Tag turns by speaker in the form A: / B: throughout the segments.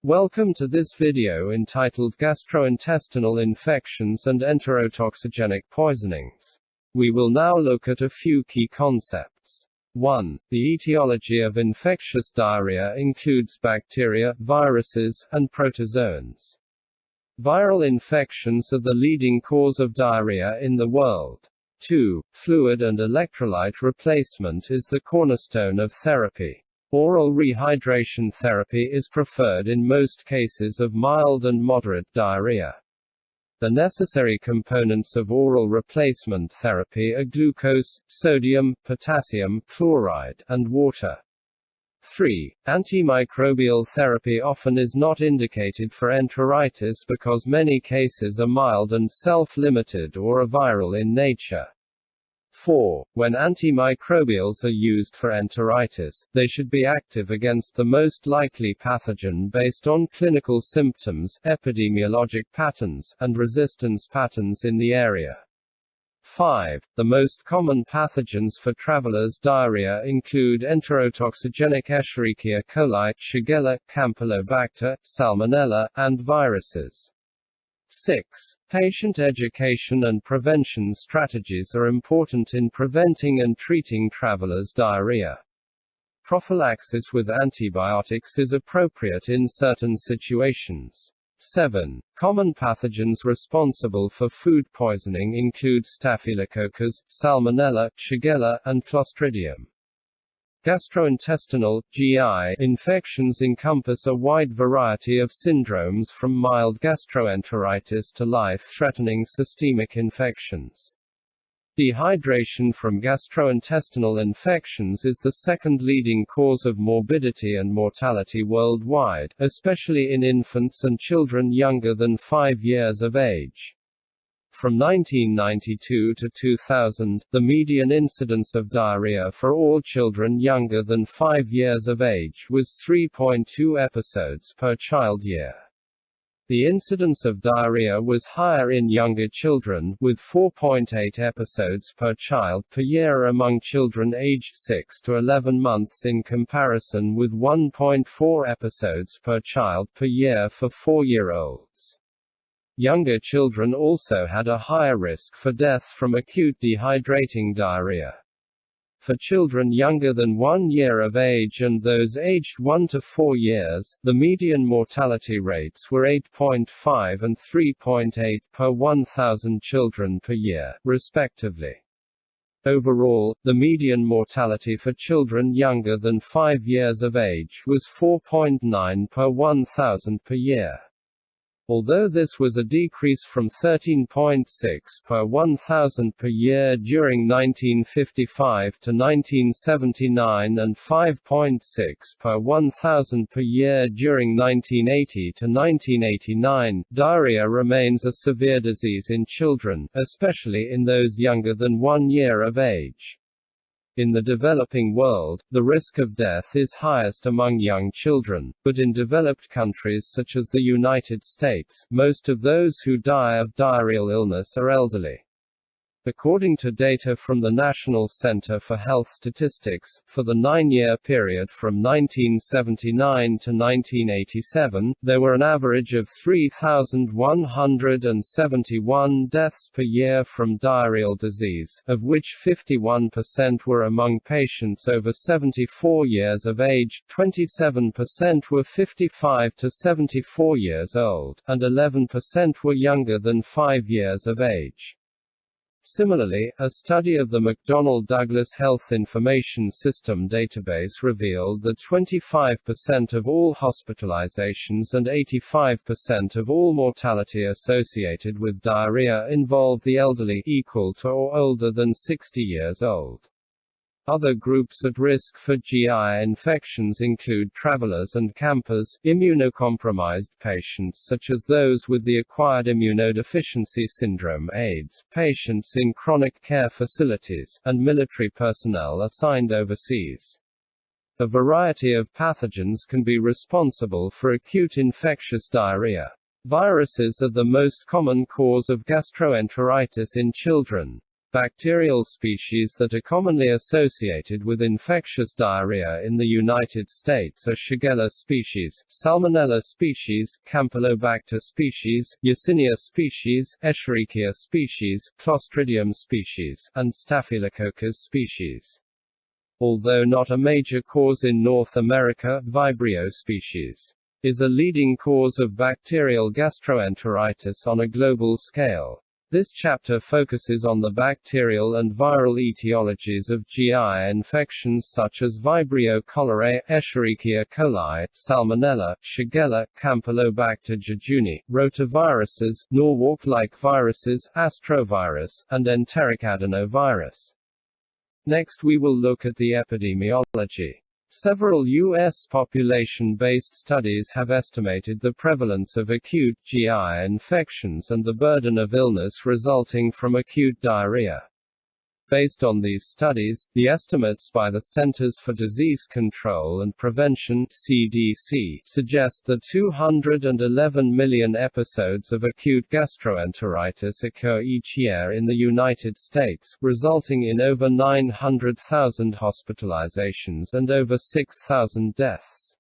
A: Welcome to this video entitled Gastrointestinal Infections and Enterotoxigenic Poisonings. We will now look at a few key concepts. 1. The etiology of infectious diarrhea includes bacteria, viruses, and protozoans. Viral infections are the leading cause of diarrhea in the world. 2. Fluid and electrolyte replacement is the cornerstone of therapy. Oral rehydration therapy is preferred in most cases of mild and moderate diarrhea. The necessary components of oral replacement therapy are glucose, sodium, potassium, chloride, and water. 3. Antimicrobial therapy often is not indicated for enteritis because many cases are mild and self-limited or are viral in nature. 4. When antimicrobials are used for enteritis, they should be active against the most likely pathogen based on clinical symptoms, epidemiologic patterns, and resistance patterns in the area. 5. The most common pathogens for travelers' diarrhea include enterotoxigenic Escherichia coli, Shigella, Campylobacter, Salmonella, and viruses. 6. Patient education and prevention strategies are important in preventing and treating travelers' diarrhea. Prophylaxis with antibiotics is appropriate in certain situations. 7. Common pathogens responsible for food poisoning include Staphylococcus, Salmonella, Shigella, and Clostridium. Gastrointestinal (GI) infections encompass a wide variety of syndromes from mild gastroenteritis to life-threatening systemic infections. Dehydration from gastrointestinal infections is the second leading cause of morbidity and mortality worldwide, especially in infants and children younger than 5 years of age. From 1992 to 2000, the median incidence of diarrhea for all children younger than 5 years of age was 3.2 episodes per child year. The incidence of diarrhea was higher in younger children, with 4.8 episodes per child per year among children aged 6 to 11 months in comparison with 1.4 episodes per child per year for 4-year-olds. Younger children also had a higher risk for death from acute dehydrating diarrhea. For children younger than 1 year of age and those aged 1 to 4 years, the median mortality rates were 8.5 and 3.8 per 1,000 children per year, respectively. Overall, the median mortality for children younger than 5 years of age was 4.9 per 1,000 per year. Although this was a decrease from 13.6 per 1,000 per year during 1955 to 1979 and 5.6 per 1,000 per year during 1980 to 1989, diarrhea remains a severe disease in children, especially in those younger than 1 year of age. In the developing world, the risk of death is highest among young children, but in developed countries such as the United States, most of those who die of diarrheal illness are elderly. According to data from the National Center for Health Statistics, for the 9-year period from 1979 to 1987, there were an average of 3,171 deaths per year from diarrheal disease, of which 51% were among patients over 74 years of age, 27% were 55 to 74 years old, and 11% were younger than 5 years of age. Similarly, a study of the McDonnell-Douglas Health Information System database revealed that 25% of all hospitalizations and 85% of all mortality associated with diarrhea involve the elderly, equal to or older than 60 years old. Other groups at risk for GI infections include travelers and campers, immunocompromised patients such as those with the acquired immunodeficiency syndrome (AIDS), patients in chronic care facilities, and military personnel assigned overseas. A variety of pathogens can be responsible for acute infectious diarrhea. Viruses are the most common cause of gastroenteritis in children. Bacterial species that are commonly associated with infectious diarrhea in the United States are Shigella species, Salmonella species, Campylobacter species, Yersinia species, Escherichia species, Clostridium species, and Staphylococcus species. Although not a major cause in North America, Vibrio species is a leading cause of bacterial gastroenteritis on a global scale. This chapter focuses on the bacterial and viral etiologies of GI infections such as Vibrio cholerae, Escherichia coli, Salmonella, Shigella, Campylobacter jejuni, rotaviruses, Norwalk-like viruses, astrovirus, and enteric adenovirus. Next we will look at the epidemiology. Several U.S. population-based studies have estimated the prevalence of acute GI infections and the burden of illness resulting from acute diarrhea. Based on these studies, the estimates by the Centers for Disease Control and Prevention (CDC) suggest that 211 million episodes of acute gastroenteritis occur each year in the United States, resulting in over 900,000 hospitalizations and over 6,000 deaths.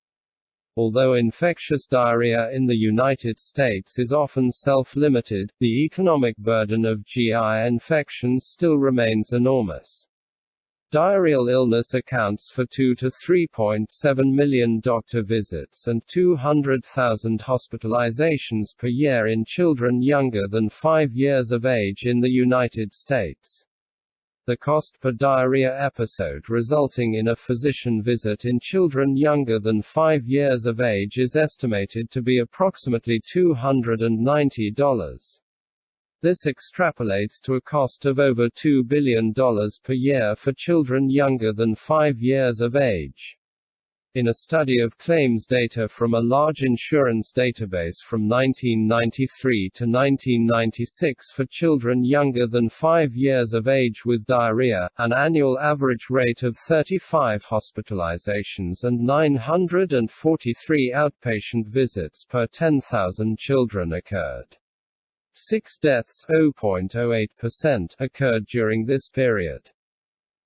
A: Although infectious diarrhea in the United States is often self-limited, the economic burden of GI infections still remains enormous. Diarrheal illness accounts for 2 to 3.7 million doctor visits and 200,000 hospitalizations per year in children younger than 5 years of age in the United States. The cost per diarrhea episode resulting in a physician visit in children younger than 5 years of age is estimated to be approximately $290. This extrapolates to a cost of over $2 billion per year for children younger than 5 years of age. In a study of claims data from a large insurance database from 1993 to 1996 for children younger than 5 years of age with diarrhea, an annual average rate of 35 hospitalizations and 943 outpatient visits per 10,000 children occurred. 6 deaths (0.08%) occurred during this period.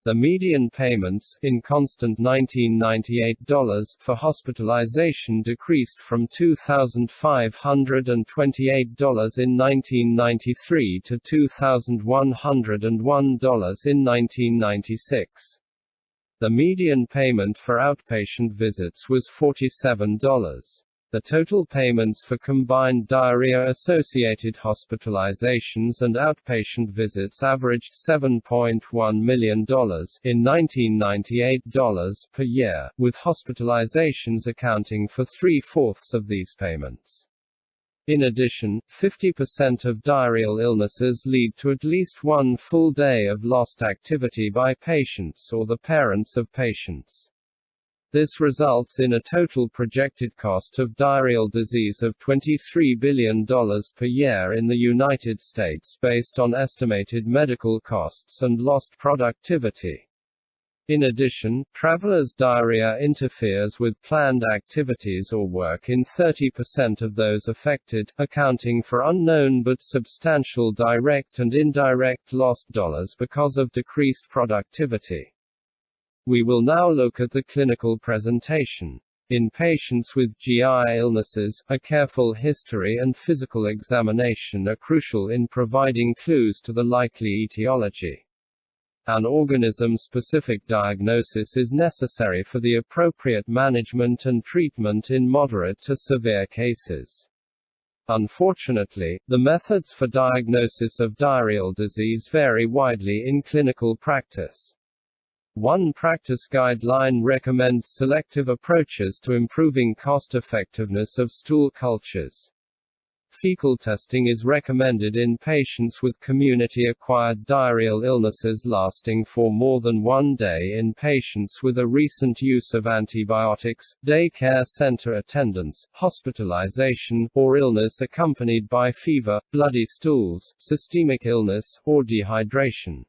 A: The median payments, in constant $1998 for hospitalization decreased from $2,528 in 1993 to $2,101 in 1996. The median payment for outpatient visits was $47. The total payments for combined diarrhea-associated hospitalizations and outpatient visits averaged $7.1 million in 1998 per year, with hospitalizations accounting for 3/4 of these payments. In addition, 50% of diarrheal illnesses lead to at least one full day of lost activity by patients or the parents of patients. This results in a total projected cost of diarrheal disease of $23 billion per year in the United States based on estimated medical costs and lost productivity. In addition, travelers' diarrhea interferes with planned activities or work in 30% of those affected, accounting for unknown but substantial direct and indirect lost dollars because of decreased productivity. We will now look at the clinical presentation. In patients with GI illnesses, a careful history and physical examination are crucial in providing clues to the likely etiology. An organism-specific diagnosis is necessary for the appropriate management and treatment in moderate to severe cases. Unfortunately, the methods for diagnosis of diarrheal disease vary widely in clinical practice. One practice guideline recommends selective approaches to improving cost-effectiveness of stool cultures. Fecal testing is recommended in patients with community-acquired diarrheal illnesses lasting for more than 1 day in patients with a recent use of antibiotics, day care center attendance, hospitalization, or illness accompanied by fever, bloody stools, systemic illness, or dehydration.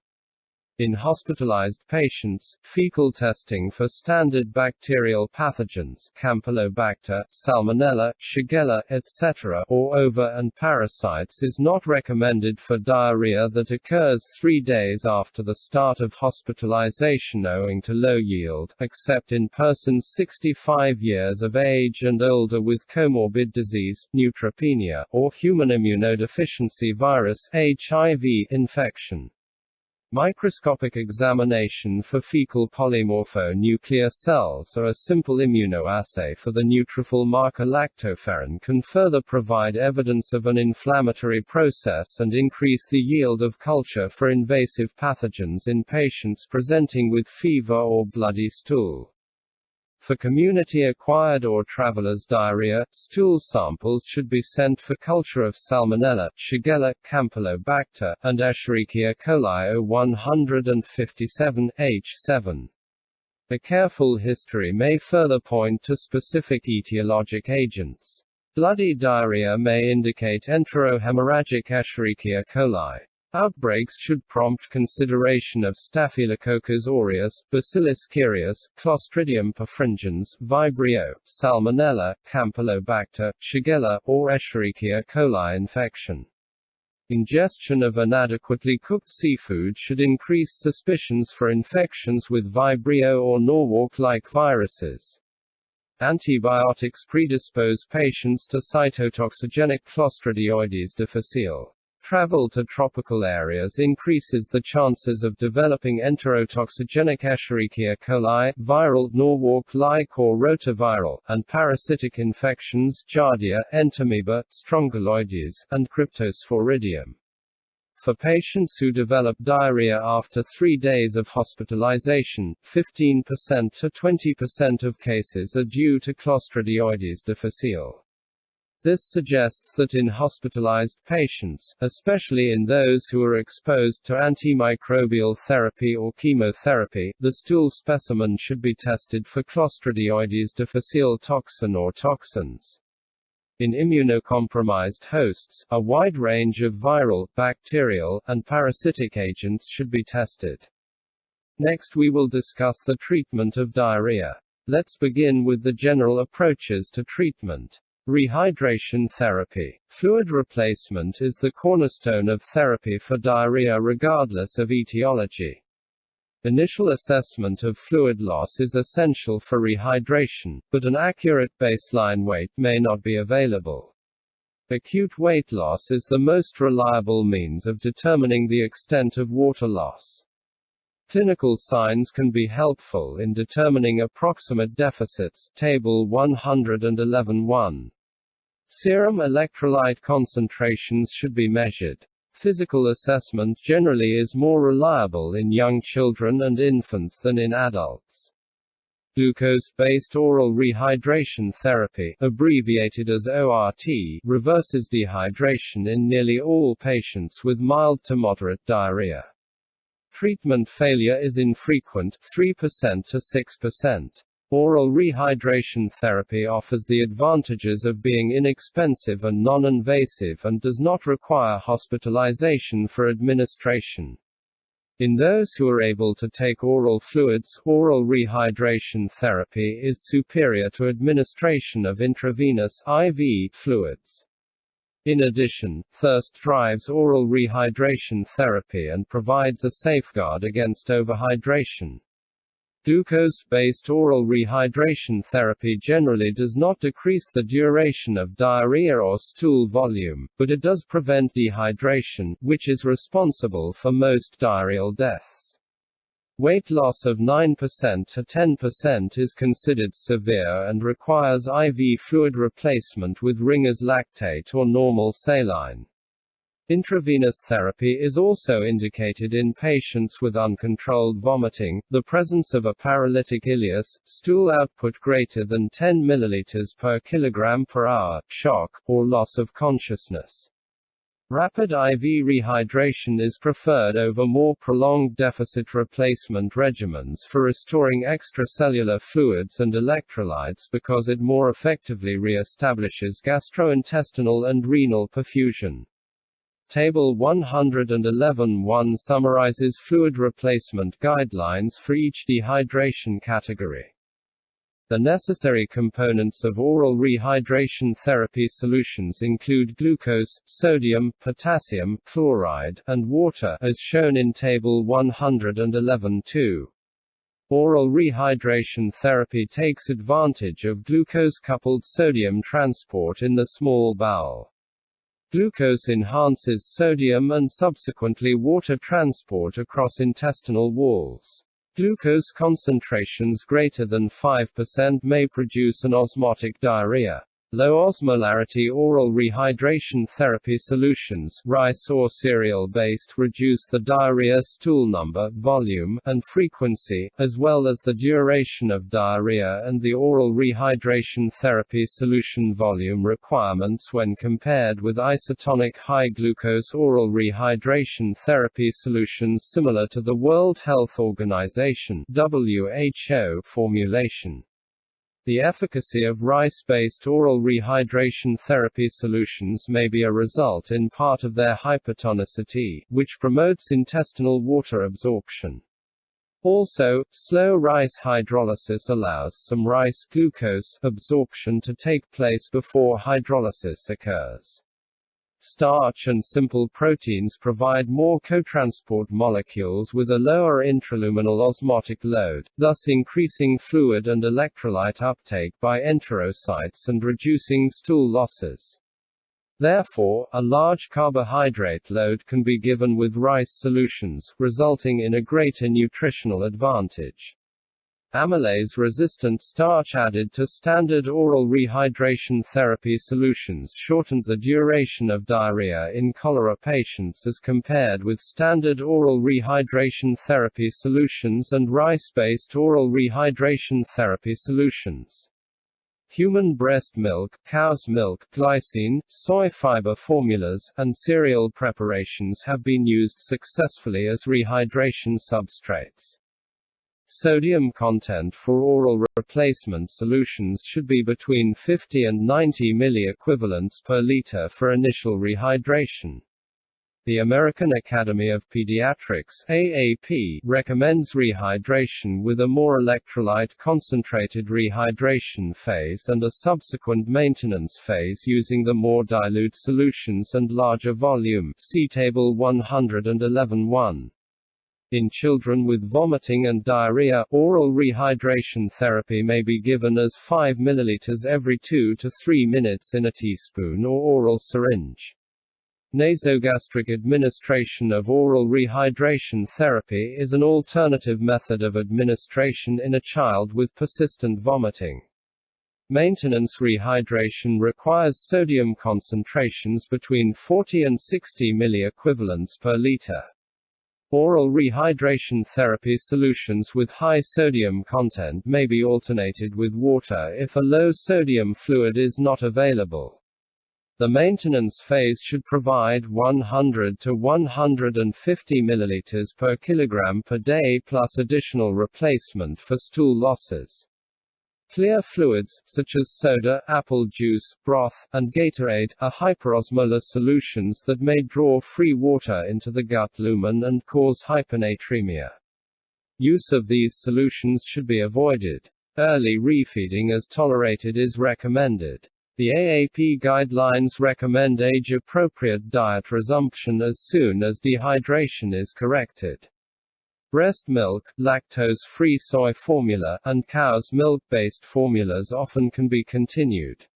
A: In hospitalized patients, fecal testing for standard bacterial pathogens, Campylobacter, Salmonella, Shigella, etc., or ova and parasites is not recommended for diarrhea that occurs 3 days after the start of hospitalization owing to low yield, except in persons 65 years of age and older with comorbid disease, neutropenia, or human immunodeficiency virus (HIV) infection. Microscopic examination for fecal polymorphonuclear cells or a simple immunoassay for the neutrophil marker lactoferrin can further provide evidence of an inflammatory process and increase the yield of culture for invasive pathogens in patients presenting with fever or bloody stool. For community-acquired or traveler's diarrhea, stool samples should be sent for culture of Salmonella, Shigella, Campylobacter, and Escherichia coli O157, H7. A careful history may further point to specific etiologic agents. Bloody diarrhea may indicate enterohemorrhagic Escherichia coli. Outbreaks should prompt consideration of Staphylococcus aureus, Bacillus cereus, Clostridium perfringens, Vibrio, Salmonella, Campylobacter, Shigella, or Escherichia coli infection. Ingestion of inadequately cooked seafood should increase suspicions for infections with Vibrio or Norwalk-like viruses. Antibiotics predispose patients to cytotoxigenic Clostridioides difficile. Travel to tropical areas increases the chances of developing enterotoxigenic Escherichia coli, viral, Norwalk-like or rotaviral, and parasitic infections, Giardia, Entamoeba, Strongyloides, and Cryptosporidium. For patients who develop diarrhea after 3 days of hospitalization, 15% to 20% of cases are due to Clostridioides difficile. This suggests that in hospitalized patients, especially in those who are exposed to antimicrobial therapy or chemotherapy, the stool specimen should be tested for Clostridioides difficile toxin or toxins. In immunocompromised hosts, a wide range of viral, bacterial, and parasitic agents should be tested. Next we will discuss the treatment of diarrhea. Let's begin with the general approaches to treatment. Rehydration therapy. Fluid replacement is the cornerstone of therapy for diarrhea regardless of etiology. Initial assessment of fluid loss is essential for rehydration, but an accurate baseline weight may not be available. Acute weight loss is the most reliable means of determining the extent of water loss. Clinical signs can be helpful in determining approximate deficits, Table 111-1. Serum electrolyte concentrations should be measured. Physical assessment generally is more reliable in young children and infants than in adults. Glucose-based oral rehydration therapy, abbreviated as ORT, reverses dehydration in nearly all patients with mild to moderate diarrhea. Treatment failure is infrequent, 3% to 6%. Oral rehydration therapy offers the advantages of being inexpensive and non-invasive and does not require hospitalization for administration. In those who are able to take oral fluids, oral rehydration therapy is superior to administration of intravenous IV fluids. In addition, thirst drives oral rehydration therapy and provides a safeguard against overhydration. Glucose-based oral rehydration therapy generally does not decrease the duration of diarrhea or stool volume, but it does prevent dehydration, which is responsible for most diarrheal deaths. Weight loss of 9% to 10% is considered severe and requires IV fluid replacement with Ringer's lactate or normal saline. Intravenous therapy is also indicated in patients with uncontrolled vomiting, the presence of a paralytic ileus, stool output greater than 10 ml per kilogram per hour, shock, or loss of consciousness. Rapid IV rehydration is preferred over more prolonged deficit replacement regimens for restoring extracellular fluids and electrolytes because it more effectively re-establishes gastrointestinal and renal perfusion. Table 111.1 summarizes fluid replacement guidelines for each dehydration category. The necessary components of oral rehydration therapy solutions include glucose, sodium, potassium, chloride, and water, as shown in Table 111.2. Oral rehydration therapy takes advantage of glucose-coupled sodium transport in the small bowel. Glucose enhances sodium and subsequently water transport across intestinal walls. Glucose concentrations greater than 5% may produce an osmotic diarrhea. Low osmolarity oral rehydration therapy solutions, rice or cereal-based, reduce the diarrhea stool number, volume, and frequency, as well as the duration of diarrhea and the oral rehydration therapy solution volume requirements when compared with isotonic high-glucose oral rehydration therapy solutions similar to the World Health Organization (WHO) formulation. The efficacy of rice-based oral rehydration therapy solutions may be a result in part of their hypertonicity, which promotes intestinal water absorption. Also, slow rice hydrolysis allows some rice glucose absorption to take place before hydrolysis occurs. Starch and simple proteins provide more cotransport molecules with a lower intraluminal osmotic load, thus increasing fluid and electrolyte uptake by enterocytes and reducing stool losses. Therefore, a large carbohydrate load can be given with rice solutions, resulting in a greater nutritional advantage. Amylase-resistant starch added to standard oral rehydration therapy solutions shortened the duration of diarrhea in cholera patients as compared with standard oral rehydration therapy solutions and rice-based oral rehydration therapy solutions. Human breast milk, cow's milk, glycine, soy fiber formulas, and cereal preparations have been used successfully as rehydration substrates. Sodium content for oral replacement solutions should be between 50 and 90 milliequivalents per liter for initial rehydration. The American Academy of Pediatrics (AAP) recommends rehydration with a more electrolyte-concentrated rehydration phase and a subsequent maintenance phase using the more dilute solutions and larger volume. See Table 111.1. In children with vomiting and diarrhea, oral rehydration therapy may be given as 5 ml every 2 to 3 minutes in a teaspoon or oral syringe. Nasogastric administration of oral rehydration therapy is an alternative method of administration in a child with persistent vomiting. Maintenance rehydration requires sodium concentrations between 40 and 60 milliequivalents per liter. Oral rehydration therapy solutions with high sodium content may be alternated with water if a low sodium fluid is not available. The maintenance phase should provide 100 to 150 milliliters per kilogram per day plus additional replacement for stool losses. Clear fluids, such as soda, apple juice, broth, and Gatorade, are hyperosmolar solutions that may draw free water into the gut lumen and cause hyponatremia. Use of these solutions should be avoided. Early refeeding as tolerated is recommended. The AAP guidelines recommend age-appropriate diet resumption as soon as dehydration is corrected. Breast milk, lactose-free soy formula, and cow's milk-based formulas often can be continued.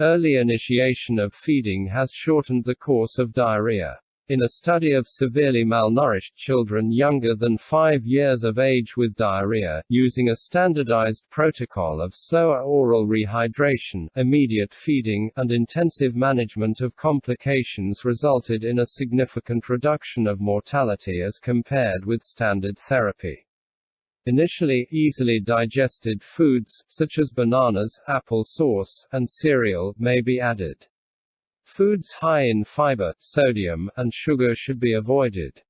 A: Early initiation of feeding has shortened the course of diarrhea. In a study of severely malnourished children younger than 5 years of age with diarrhea, using a standardized protocol of slower oral rehydration, immediate feeding, and intensive management of complications resulted in a significant reduction of mortality as compared with standard therapy. Initially, easily digested foods, such as bananas, apple sauce, and cereal, may be added. Foods high in fiber, sodium, and sugar should be avoided.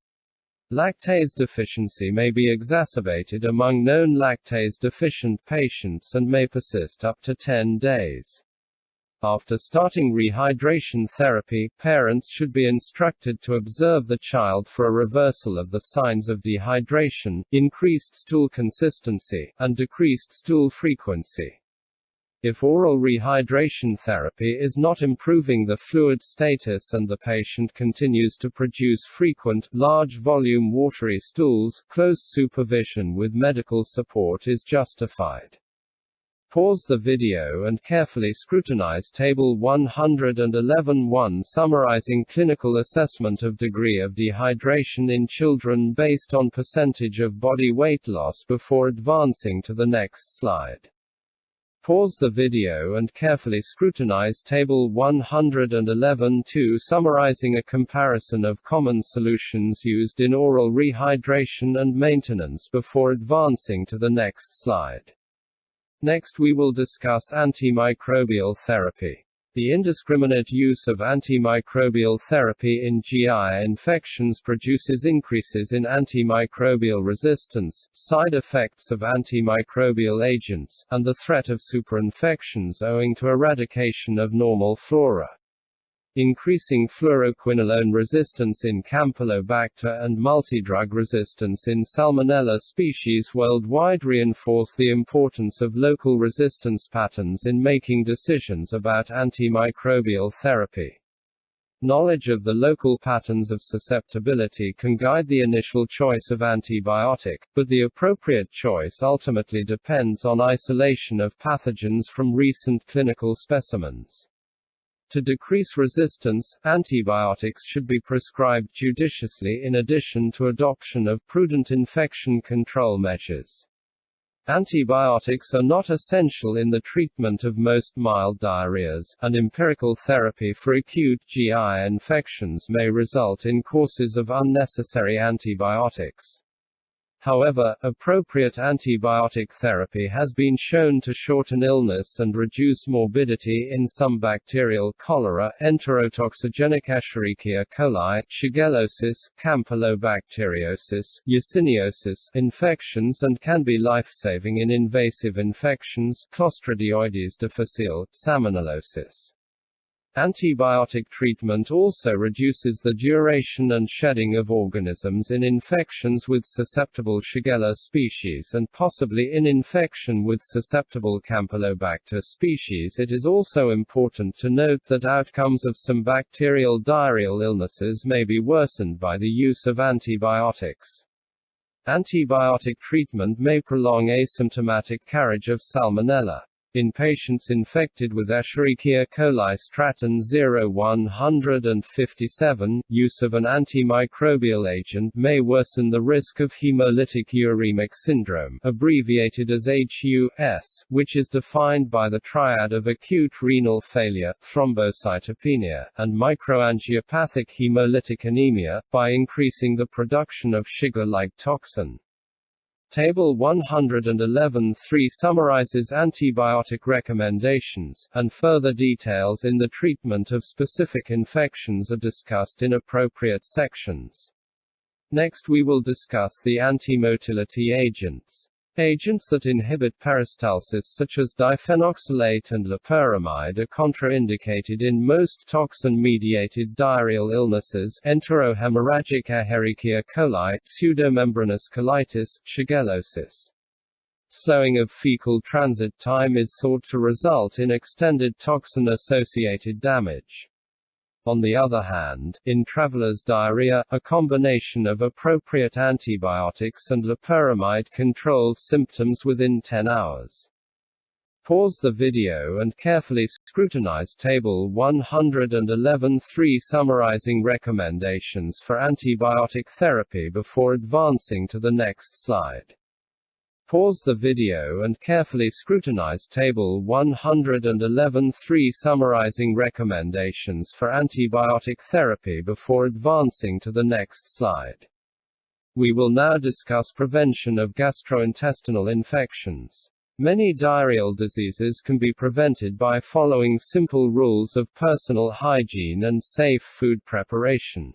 A: Lactase deficiency may be exacerbated among known lactase-deficient patients and may persist up to 10 days. After starting rehydration therapy, parents should be instructed to observe the child for a reversal of the signs of dehydration, increased stool consistency, and decreased stool frequency. If oral rehydration therapy is not improving the fluid status and the patient continues to produce frequent, large-volume watery stools, close supervision with medical support is justified. Pause the video and carefully scrutinize Table 111.1 summarizing clinical assessment of degree of dehydration in children based on percentage of body weight loss before advancing to the next slide. Pause the video and carefully scrutinize Table 111.2 summarizing a comparison of common solutions used in oral rehydration and maintenance before advancing to the next slide. Next we will discuss antimicrobial therapy. The indiscriminate use of antimicrobial therapy in GI infections produces increases in antimicrobial resistance, side effects of antimicrobial agents, and the threat of superinfections owing to eradication of normal flora. Increasing fluoroquinolone resistance in Campylobacter and multidrug resistance in Salmonella species worldwide reinforce the importance of local resistance patterns in making decisions about antimicrobial therapy. Knowledge of the local patterns of susceptibility can guide the initial choice of antibiotic, but the appropriate choice ultimately depends on isolation of pathogens from recent clinical specimens. To decrease resistance, antibiotics should be prescribed judiciously in addition to adoption of prudent infection control measures. Antibiotics are not essential in the treatment of most mild diarrheas, and empirical therapy for acute GI infections may result in courses of unnecessary antibiotics. However, appropriate antibiotic therapy has been shown to shorten illness and reduce morbidity in some bacterial cholera, Enterotoxigenic Escherichia coli, Shigellosis, Campylobacteriosis, Yersiniosis infections and can be life-saving in invasive infections, Clostridioides difficile, Salmonellosis. Antibiotic treatment also reduces the duration and shedding of organisms in infections with susceptible Shigella species and possibly in infection with susceptible Campylobacter species. It is also important to note that outcomes of some bacterial diarrheal illnesses may be worsened by the use of antibiotics. Antibiotic treatment may prolong asymptomatic carriage of Salmonella. In patients infected with Escherichia coli stratum 0-157, use of an antimicrobial agent may worsen the risk of hemolytic uremic syndrome, abbreviated as HUS, which is defined by the triad of acute renal failure, thrombocytopenia, and microangiopathic hemolytic anemia, by increasing the production of sugar-like toxin. Table 111.3 summarizes antibiotic recommendations, and further details in the treatment of specific infections are discussed in appropriate sections. Next we will discuss the antimotility agents. Agents that inhibit peristalsis such as diphenoksalate and loperamide are contraindicated in most toxin-mediated diarrheal illnesses, enterohemorrhagic Escherichia coli, pseudomembranous colitis, Shigellosis. Slowing of fecal transit time is thought to result in extended toxin-associated damage. On the other hand, in traveler's diarrhea, a combination of appropriate antibiotics and loperamide controls symptoms within 10 hours. Pause the video and carefully scrutinize Table 111.3 summarizing recommendations for antibiotic therapy before advancing to the next slide. Pause the video and carefully scrutinize Table 111.3 summarizing recommendations for antibiotic therapy before advancing to the next slide. We will now discuss prevention of gastrointestinal infections. Many diarrheal diseases can be prevented by following simple rules of personal hygiene and safe food preparation.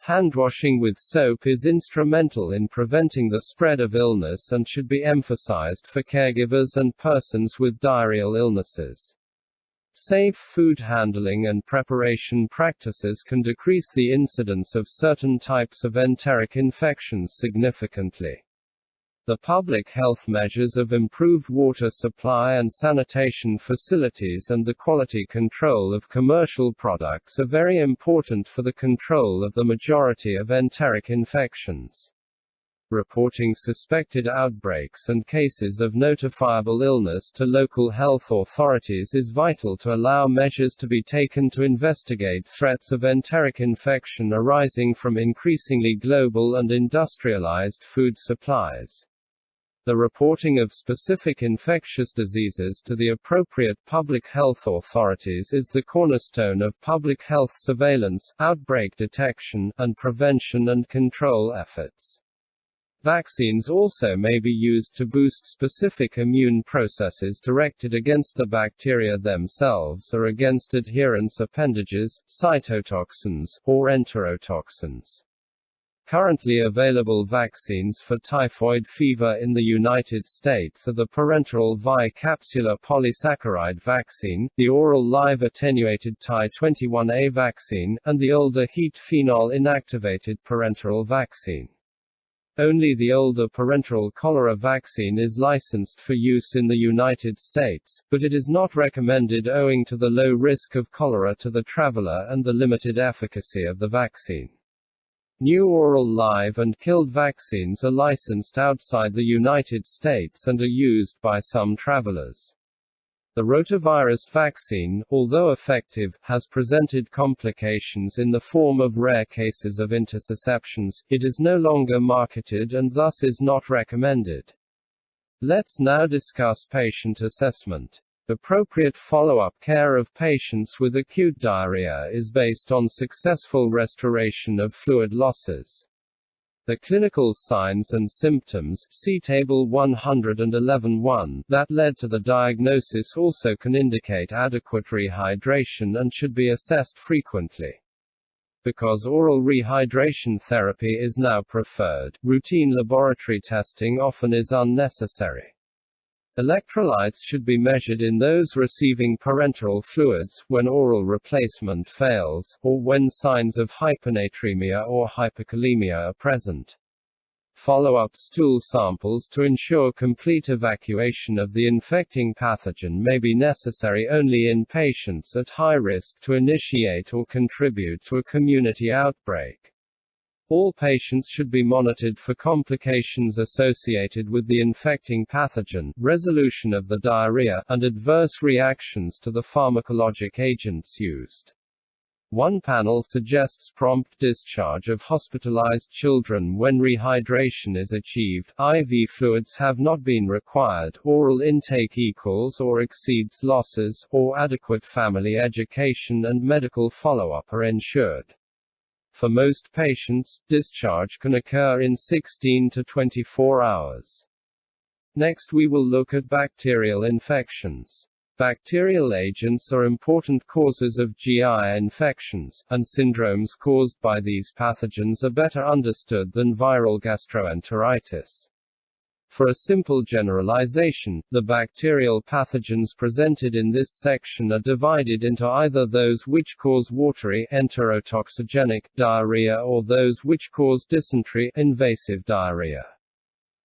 A: Handwashing with soap is instrumental in preventing the spread of illness and should be emphasized for caregivers and persons with diarrheal illnesses. Safe food handling and preparation practices can decrease the incidence of certain types of enteric infections significantly. The public health measures of improved water supply and sanitation facilities and the quality control of commercial products are very important for the control of the majority of enteric infections. Reporting suspected outbreaks and cases of notifiable illness to local health authorities is vital to allow measures to be taken to investigate threats of enteric infection arising from increasingly global and industrialized food supplies. The reporting of specific infectious diseases to the appropriate public health authorities is the cornerstone of public health surveillance, outbreak detection, and prevention and control efforts. Vaccines also may be used to boost specific immune processes directed against the bacteria themselves or against adherence appendages, cytotoxins, or enterotoxins. Currently available vaccines for typhoid fever in the United States are the parenteral Vi-capsular polysaccharide vaccine, the oral live attenuated Ty21A vaccine, and the older heat phenol inactivated parenteral vaccine. Only the older parenteral cholera vaccine is licensed for use in the United States, but it is not recommended owing to the low risk of cholera to the traveler and the limited efficacy of the vaccine. New oral live and killed vaccines are licensed outside the United States and are used by some travelers. The rotavirus vaccine, although effective, has presented complications in the form of rare cases of intersusceptions. It is no longer marketed and thus is not recommended. Let's now discuss patient assessment. Appropriate follow-up care of patients with acute diarrhea is based on successful restoration of fluid losses. The clinical signs and symptoms, see Table 111(1), that led to the diagnosis also can indicate adequate rehydration and should be assessed frequently. Because oral rehydration therapy is now preferred, routine laboratory testing often is unnecessary. Electrolytes should be measured in those receiving parenteral fluids, when oral replacement fails, or when signs of hyponatremia or hyperkalemia are present. Follow-up stool samples to ensure complete evacuation of the infecting pathogen may be necessary only in patients at high risk to initiate or contribute to a community outbreak. All patients should be monitored for complications associated with the infecting pathogen, resolution of the diarrhea, and adverse reactions to the pharmacologic agents used. One panel suggests prompt discharge of hospitalized children when rehydration is achieved, IV fluids have not been required, oral intake equals or exceeds losses, or adequate family education and medical follow-up are ensured. For most patients, discharge can occur in 16 to 24 hours. Next we will look at bacterial infections. Bacterial agents are important causes of GI infections, and syndromes caused by these pathogens are better understood than viral gastroenteritis. For a simple generalization, the bacterial pathogens presented in this section are divided into either those which cause watery enterotoxigenic diarrhea or those which cause dysentery invasive diarrhea.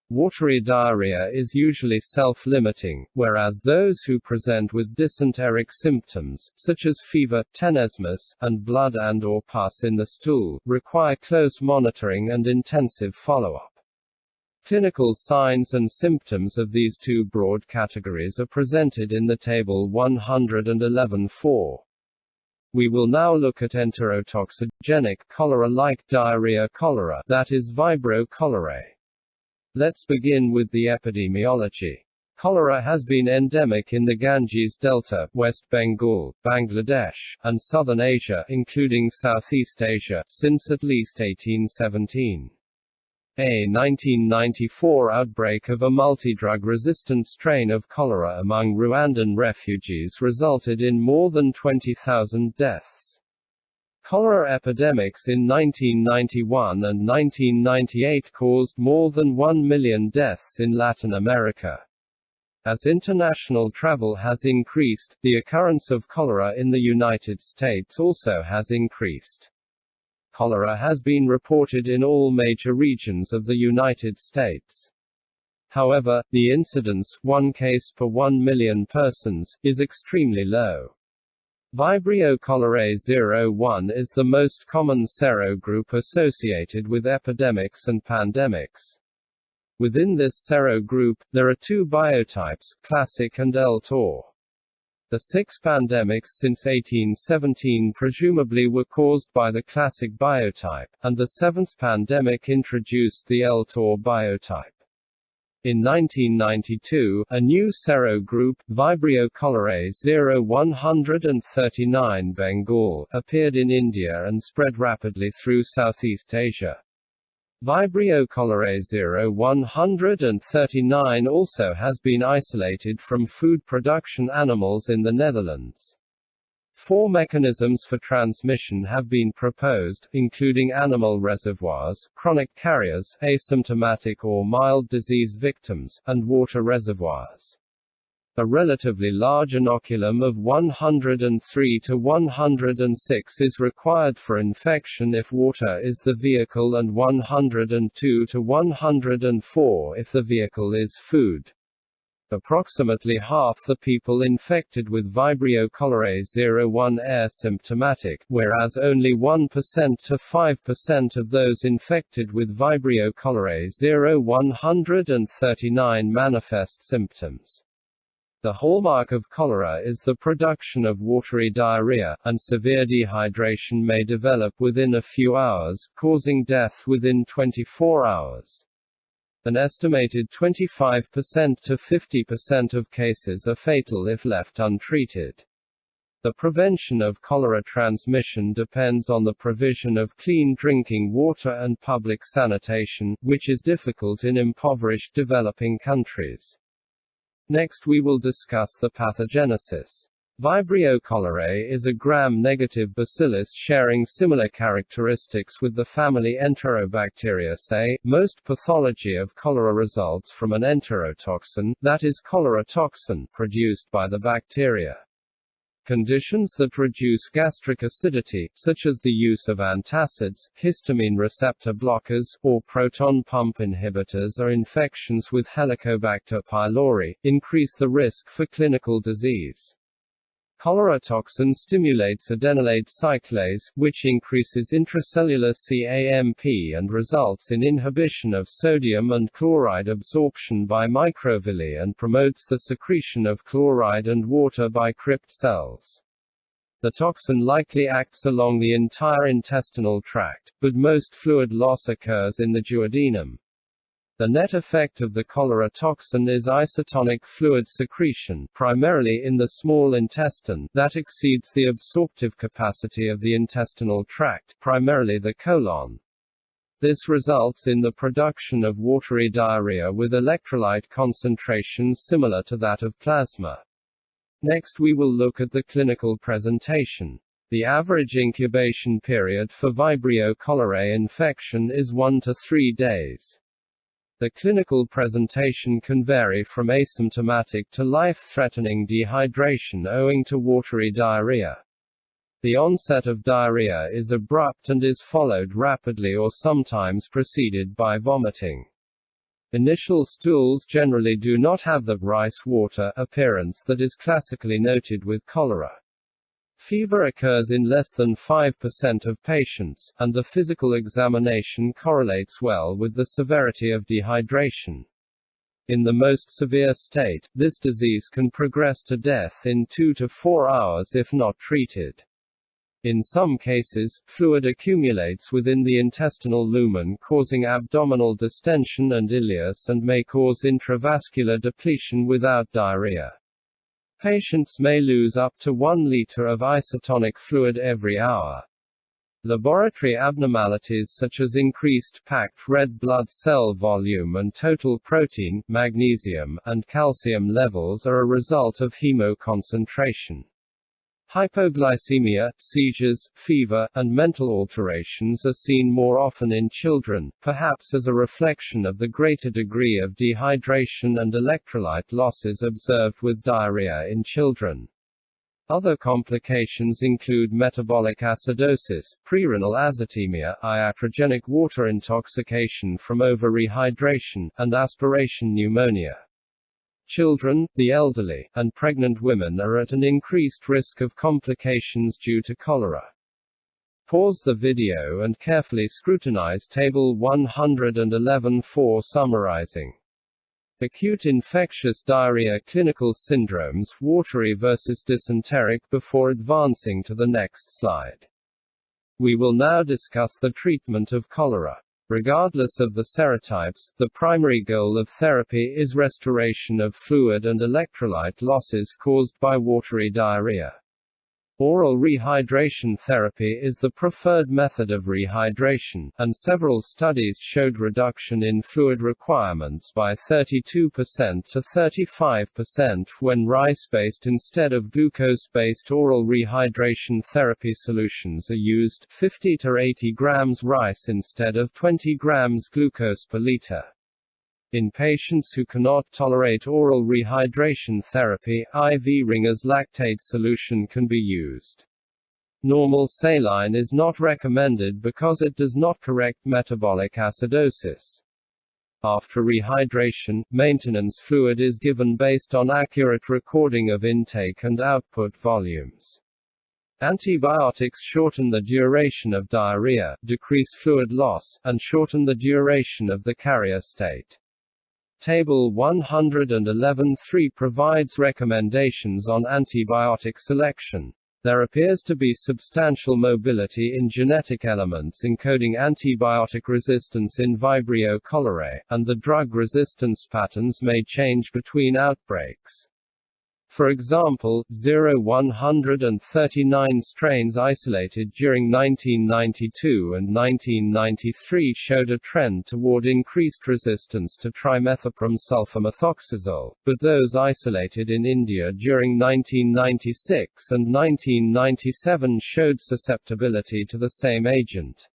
A: Watery diarrhea is usually self-limiting, whereas those who present with dysenteric symptoms, such as fever, tenesmus, and blood and/or pus in the stool, require close monitoring and intensive follow-up. Clinical signs and symptoms of these two broad categories are presented in the Table 111(4). We will now look at enterotoxigenic cholera-like diarrhea cholera, that is Vibrio cholerae. Let's begin with the epidemiology. Cholera has been endemic in the Ganges Delta, West Bengal, Bangladesh, and southern Asia including Southeast Asia since at least 1817. A 1994 outbreak of a multidrug-resistant strain of cholera among Rwandan refugees resulted in more than 20,000 deaths. Cholera epidemics in 1991 and 1998 caused more than 1 million deaths in Latin America. As international travel has increased, the occurrence of cholera in the United States also has increased. Cholera has been reported in all major regions of the United States. However, the incidence, 1 case per 1 million persons, is extremely low. Vibrio cholerae 01 is the most common serogroup associated with epidemics and pandemics. Within this serogroup, there are two biotypes, classic and L-Tor. The 6 pandemics since 1817 presumably were caused by the classic biotype, and the 7th pandemic introduced the L-Tor biotype. In 1992, a new serogroup, Vibrio cholerae 0139 Bengal, appeared in India and spread rapidly through Southeast Asia. Vibrio cholerae 0139 also has been isolated from food production animals in the Netherlands. 4 mechanisms for transmission have been proposed, including animal reservoirs, chronic carriers, asymptomatic or mild disease victims, and water reservoirs. A relatively large inoculum of 103 to 106 is required for infection if water is the vehicle and 102 to 104 if the vehicle is food. Approximately half the people infected with Vibrio cholerae 01 are symptomatic, whereas only 1% to 5% of those infected with Vibrio cholerae 0139 manifest symptoms. The hallmark of cholera is the production of watery diarrhea, and severe dehydration may develop within a few hours, causing death within 24 hours. An estimated 25% to 50% of cases are fatal if left untreated. The prevention of cholera transmission depends on the provision of clean drinking water and public sanitation, which is difficult in impoverished developing countries. Next we will discuss the pathogenesis. Vibrio cholerae is a gram-negative bacillus sharing similar characteristics with the family Enterobacteriaceae. Most pathology of cholera results from an enterotoxin, that is cholera toxin, produced by the bacteria. Conditions that reduce gastric acidity, such as the use of antacids, histamine receptor blockers, or proton pump inhibitors or infections with Helicobacter pylori, increase the risk for clinical disease. Cholera toxin stimulates adenylate cyclase, which increases intracellular CAMP and results in inhibition of sodium and chloride absorption by microvilli and promotes the secretion of chloride and water by crypt cells. The toxin likely acts along the entire intestinal tract, but most fluid loss occurs in the duodenum. The net effect of the cholera toxin is isotonic fluid secretion, primarily in the small intestine, that exceeds the absorptive capacity of the intestinal tract, primarily the colon. This results in the production of watery diarrhea with electrolyte concentrations similar to that of plasma. Next we will look at the clinical presentation. The average incubation period for Vibrio cholerae infection is 1 to 3 days. The clinical presentation can vary from asymptomatic to life-threatening dehydration owing to watery diarrhea. The onset of diarrhea is abrupt and is followed rapidly or sometimes preceded by vomiting. Initial stools generally do not have the rice water appearance that is classically noted with cholera. Fever occurs in less than 5% of patients, and the physical examination correlates well with the severity of dehydration. In the most severe state, this disease can progress to death in 2 to 4 hours if not treated. In some cases, fluid accumulates within the intestinal lumen causing abdominal distension and ileus and may cause intravascular depletion without diarrhea. Patients may lose up to 1 liter of isotonic fluid every hour. Laboratory abnormalities such as increased packed red blood cell volume and total protein, magnesium, and calcium levels are a result of hemoconcentration. Hypoglycemia, seizures, fever, and mental alterations are seen more often in children, perhaps as a reflection of the greater degree of dehydration and electrolyte losses observed with diarrhea in children. Other complications include metabolic acidosis, prerenal azotemia, iatrogenic water intoxication from over-rehydration, and aspiration pneumonia. Children, the elderly, and pregnant women are at an increased risk of complications due to cholera. Pause the video and carefully scrutinize Table 111 for summarizing. Acute infectious diarrhea clinical syndromes, watery versus dysenteric, before advancing to the next slide. We will now discuss the treatment of cholera. Regardless of the serotypes, the primary goal of therapy is restoration of fluid and electrolyte losses caused by watery diarrhea. Oral rehydration therapy is the preferred method of rehydration, and several studies showed reduction in fluid requirements by 32% to 35% when rice-based instead of glucose-based. Oral rehydration therapy solutions are used, 50 to 80 grams rice instead of 20 grams glucose per liter. In patients who cannot tolerate oral rehydration therapy, IV Ringer's lactate solution can be used. Normal saline is not recommended because it does not correct metabolic acidosis. After rehydration, maintenance fluid is given based on accurate recording of intake and output volumes. Antibiotics shorten the duration of diarrhea, decrease fluid loss, and shorten the duration of the carrier state. Table 111.3 provides recommendations on antibiotic selection. There appears to be substantial mobility in genetic elements encoding antibiotic resistance in Vibrio cholerae, and the drug resistance patterns may change between outbreaks. For example, 139 strains isolated during 1992 and 1993 showed a trend toward increased resistance to trimethoprim sulfamethoxazole, but those isolated in India during 1996 and 1997 showed susceptibility to the same agent.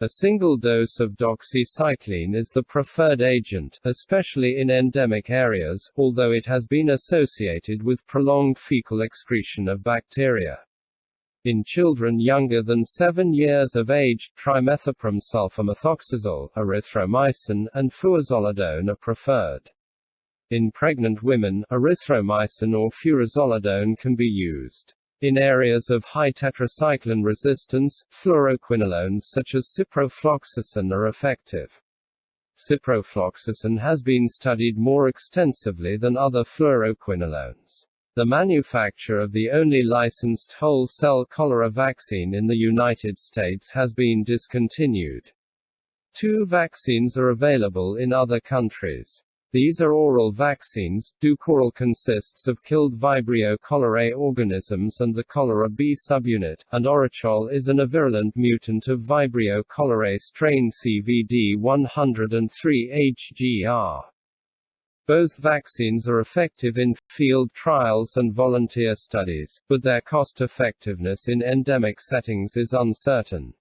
A: A single dose of doxycycline is the preferred agent, especially in endemic areas, although it has been associated with prolonged fecal excretion of bacteria. In children younger than 7 years of age, trimethoprim sulfamethoxazole, erythromycin, and furazolidone are preferred. In pregnant women, erythromycin or furazolidone can be used. In areas of high tetracycline resistance, fluoroquinolones such as ciprofloxacin are effective. Ciprofloxacin has been studied more extensively than other fluoroquinolones. The manufacture of the only licensed whole-cell cholera vaccine in the United States has been discontinued. 2 vaccines are available in other countries. These are oral vaccines. Dukoral consists of killed Vibrio cholerae organisms and the cholera B subunit, and Orachol is an avirulent mutant of Vibrio cholerae strain CVD103HGR. Both vaccines are effective in field trials and volunteer studies, but their cost-effectiveness in endemic settings is uncertain.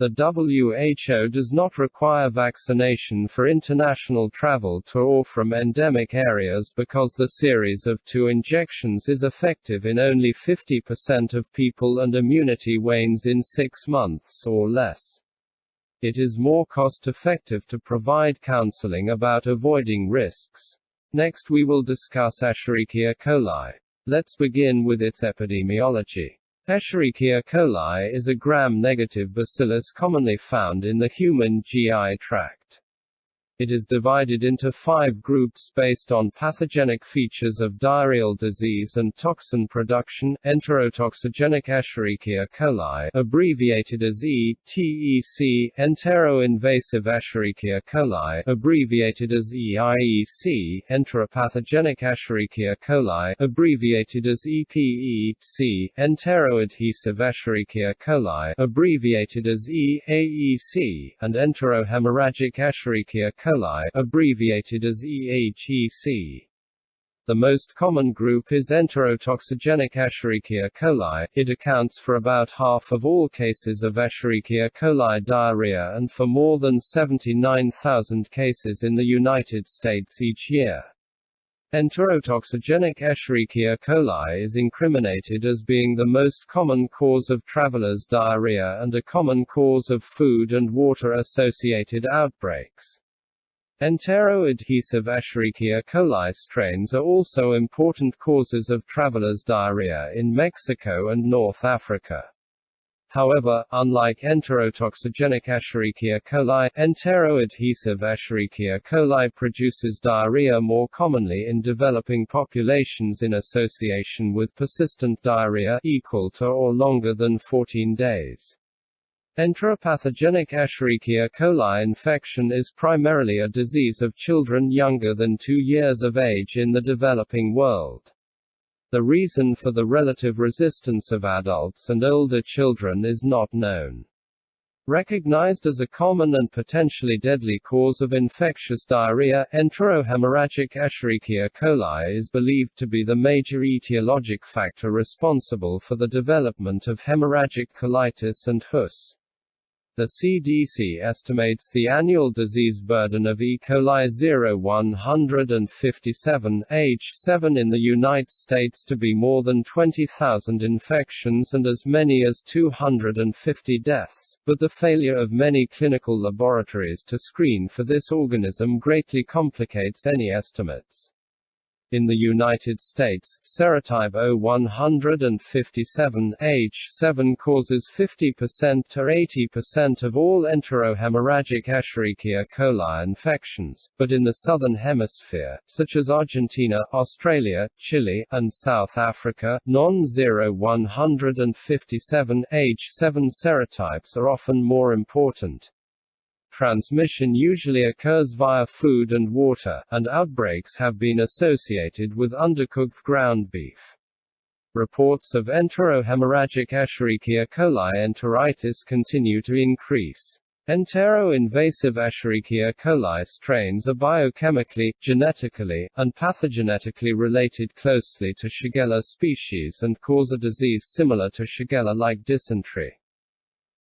A: The WHO does not require vaccination for international travel to or from endemic areas because the series of 2 injections is effective in only 50% of people and immunity wanes in 6 months or less. It is more cost-effective to provide counseling about avoiding risks. Next we will discuss Escherichia coli. Let's begin with its epidemiology. Escherichia coli is a gram-negative bacillus commonly found in the human GI tract. It is divided into 5 groups based on pathogenic features of diarrheal disease and toxin production. Enterotoxigenic Escherichia coli, abbreviated as ETEC, enteroinvasive Escherichia coli, abbreviated as EIEC, enteropathogenic Escherichia coli, abbreviated as EPEC, enteroadhesive Escherichia coli, abbreviated as EAEC, and enterohemorrhagic Escherichia coli, abbreviated as EHEC. The most common group is enterotoxigenic Escherichia coli. It accounts for about half of all cases of Escherichia coli diarrhea and for more than 79,000 cases in the United States each year. Enterotoxigenic Escherichia coli is incriminated as being the most common cause of travelers' diarrhea and a common cause of food and water-associated outbreaks. Enteroadhesive Escherichia coli strains are also important causes of travelers' diarrhea in Mexico and North Africa. However, unlike enterotoxigenic Escherichia coli, enteroadhesive Escherichia coli produces diarrhea more commonly in developing populations in association with persistent diarrhea equal to or longer than 14 days. Enteropathogenic Escherichia coli infection is primarily a disease of children younger than 2 years of age in the developing world. The reason for the relative resistance of adults and older children is not known. Recognized as a common and potentially deadly cause of infectious diarrhea, enterohemorrhagic Escherichia coli is believed to be the major etiologic factor responsible for the development of hemorrhagic colitis and HUS. The CDC estimates the annual disease burden of E. coli 0157 H7 in the United States to be more than 20,000 infections and as many as 250 deaths, but the failure of many clinical laboratories to screen for this organism greatly complicates any estimates. In the United States, serotype 0157 H7 causes 50% to 80% of all enterohemorrhagic Escherichia coli infections, but in the Southern Hemisphere, such as Argentina, Australia, Chile, and South Africa, non-0157 H7 serotypes are often more important. Transmission usually occurs via food and water, and outbreaks have been associated with undercooked ground beef. Reports of enterohemorrhagic Escherichia coli enteritis continue to increase. Entero-invasive Escherichia coli strains are biochemically, genetically, and pathogenetically related closely to Shigella species and cause a disease similar to Shigella-like dysentery.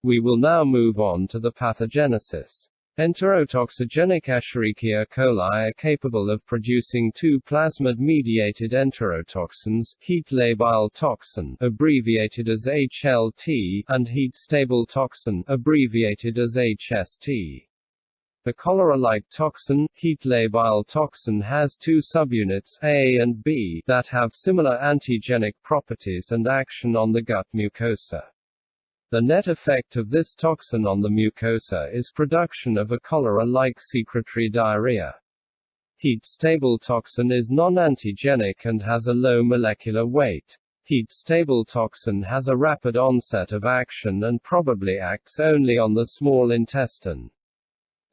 A: We will now move on to the pathogenesis. Enterotoxigenic Escherichia coli are capable of producing two plasmid-mediated enterotoxins, heat labile toxin, abbreviated as HLT, and heat-stable toxin, abbreviated as HST. The cholera-like toxin, heat labile toxin, has two subunits, A and B, that have similar antigenic properties and action on the gut mucosa. The net effect of this toxin on the mucosa is production of a cholera-like secretory diarrhea. Heat-stable toxin is non-antigenic and has a low molecular weight. Heat-stable toxin has a rapid onset of action and probably acts only on the small intestine.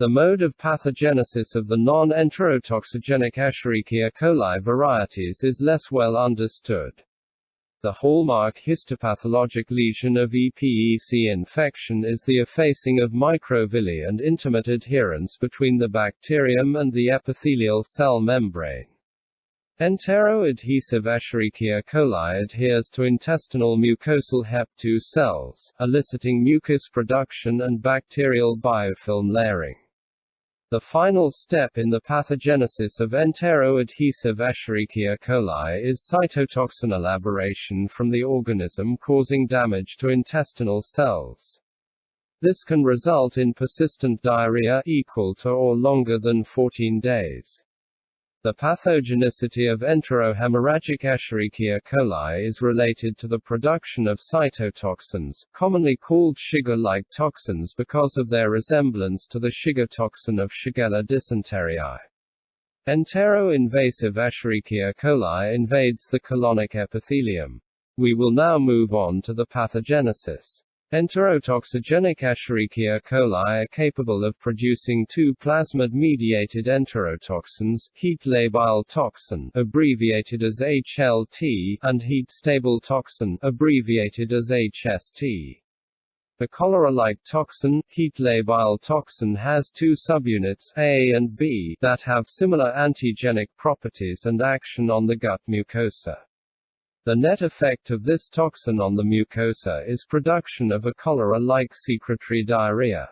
A: The mode of pathogenesis of the non-enterotoxigenic Escherichia coli varieties is less well understood. The hallmark histopathologic lesion of EPEC infection is the effacing of microvilli and intimate adherence between the bacterium and the epithelial cell membrane. Enteroadhesive Escherichia coli adheres to intestinal mucosal HEP2 cells, eliciting mucus production and bacterial biofilm layering. The final step in the pathogenesis of enteroadhesive Escherichia coli is cytotoxin elaboration from the organism, causing damage to intestinal cells. This can result in persistent diarrhea equal to or longer than 14 days. The pathogenicity of enterohemorrhagic Escherichia coli is related to the production of cytotoxins, commonly called Shiga-like toxins because of their resemblance to the Shiga toxin of Shigella dysenteriae. Entero-invasive Escherichia coli invades the colonic epithelium. We will now move on to the pathogenesis. Enterotoxigenic Escherichia coli are capable of producing two plasmid-mediated enterotoxins, heat labile toxin, abbreviated as HLT, and heat-stable toxin, abbreviated as HST. The cholera-like toxin, heat labile toxin, has two subunits, A and B, that have similar antigenic properties and action on the gut mucosa. The net effect of this toxin on the mucosa is production of a cholera-like secretory diarrhea.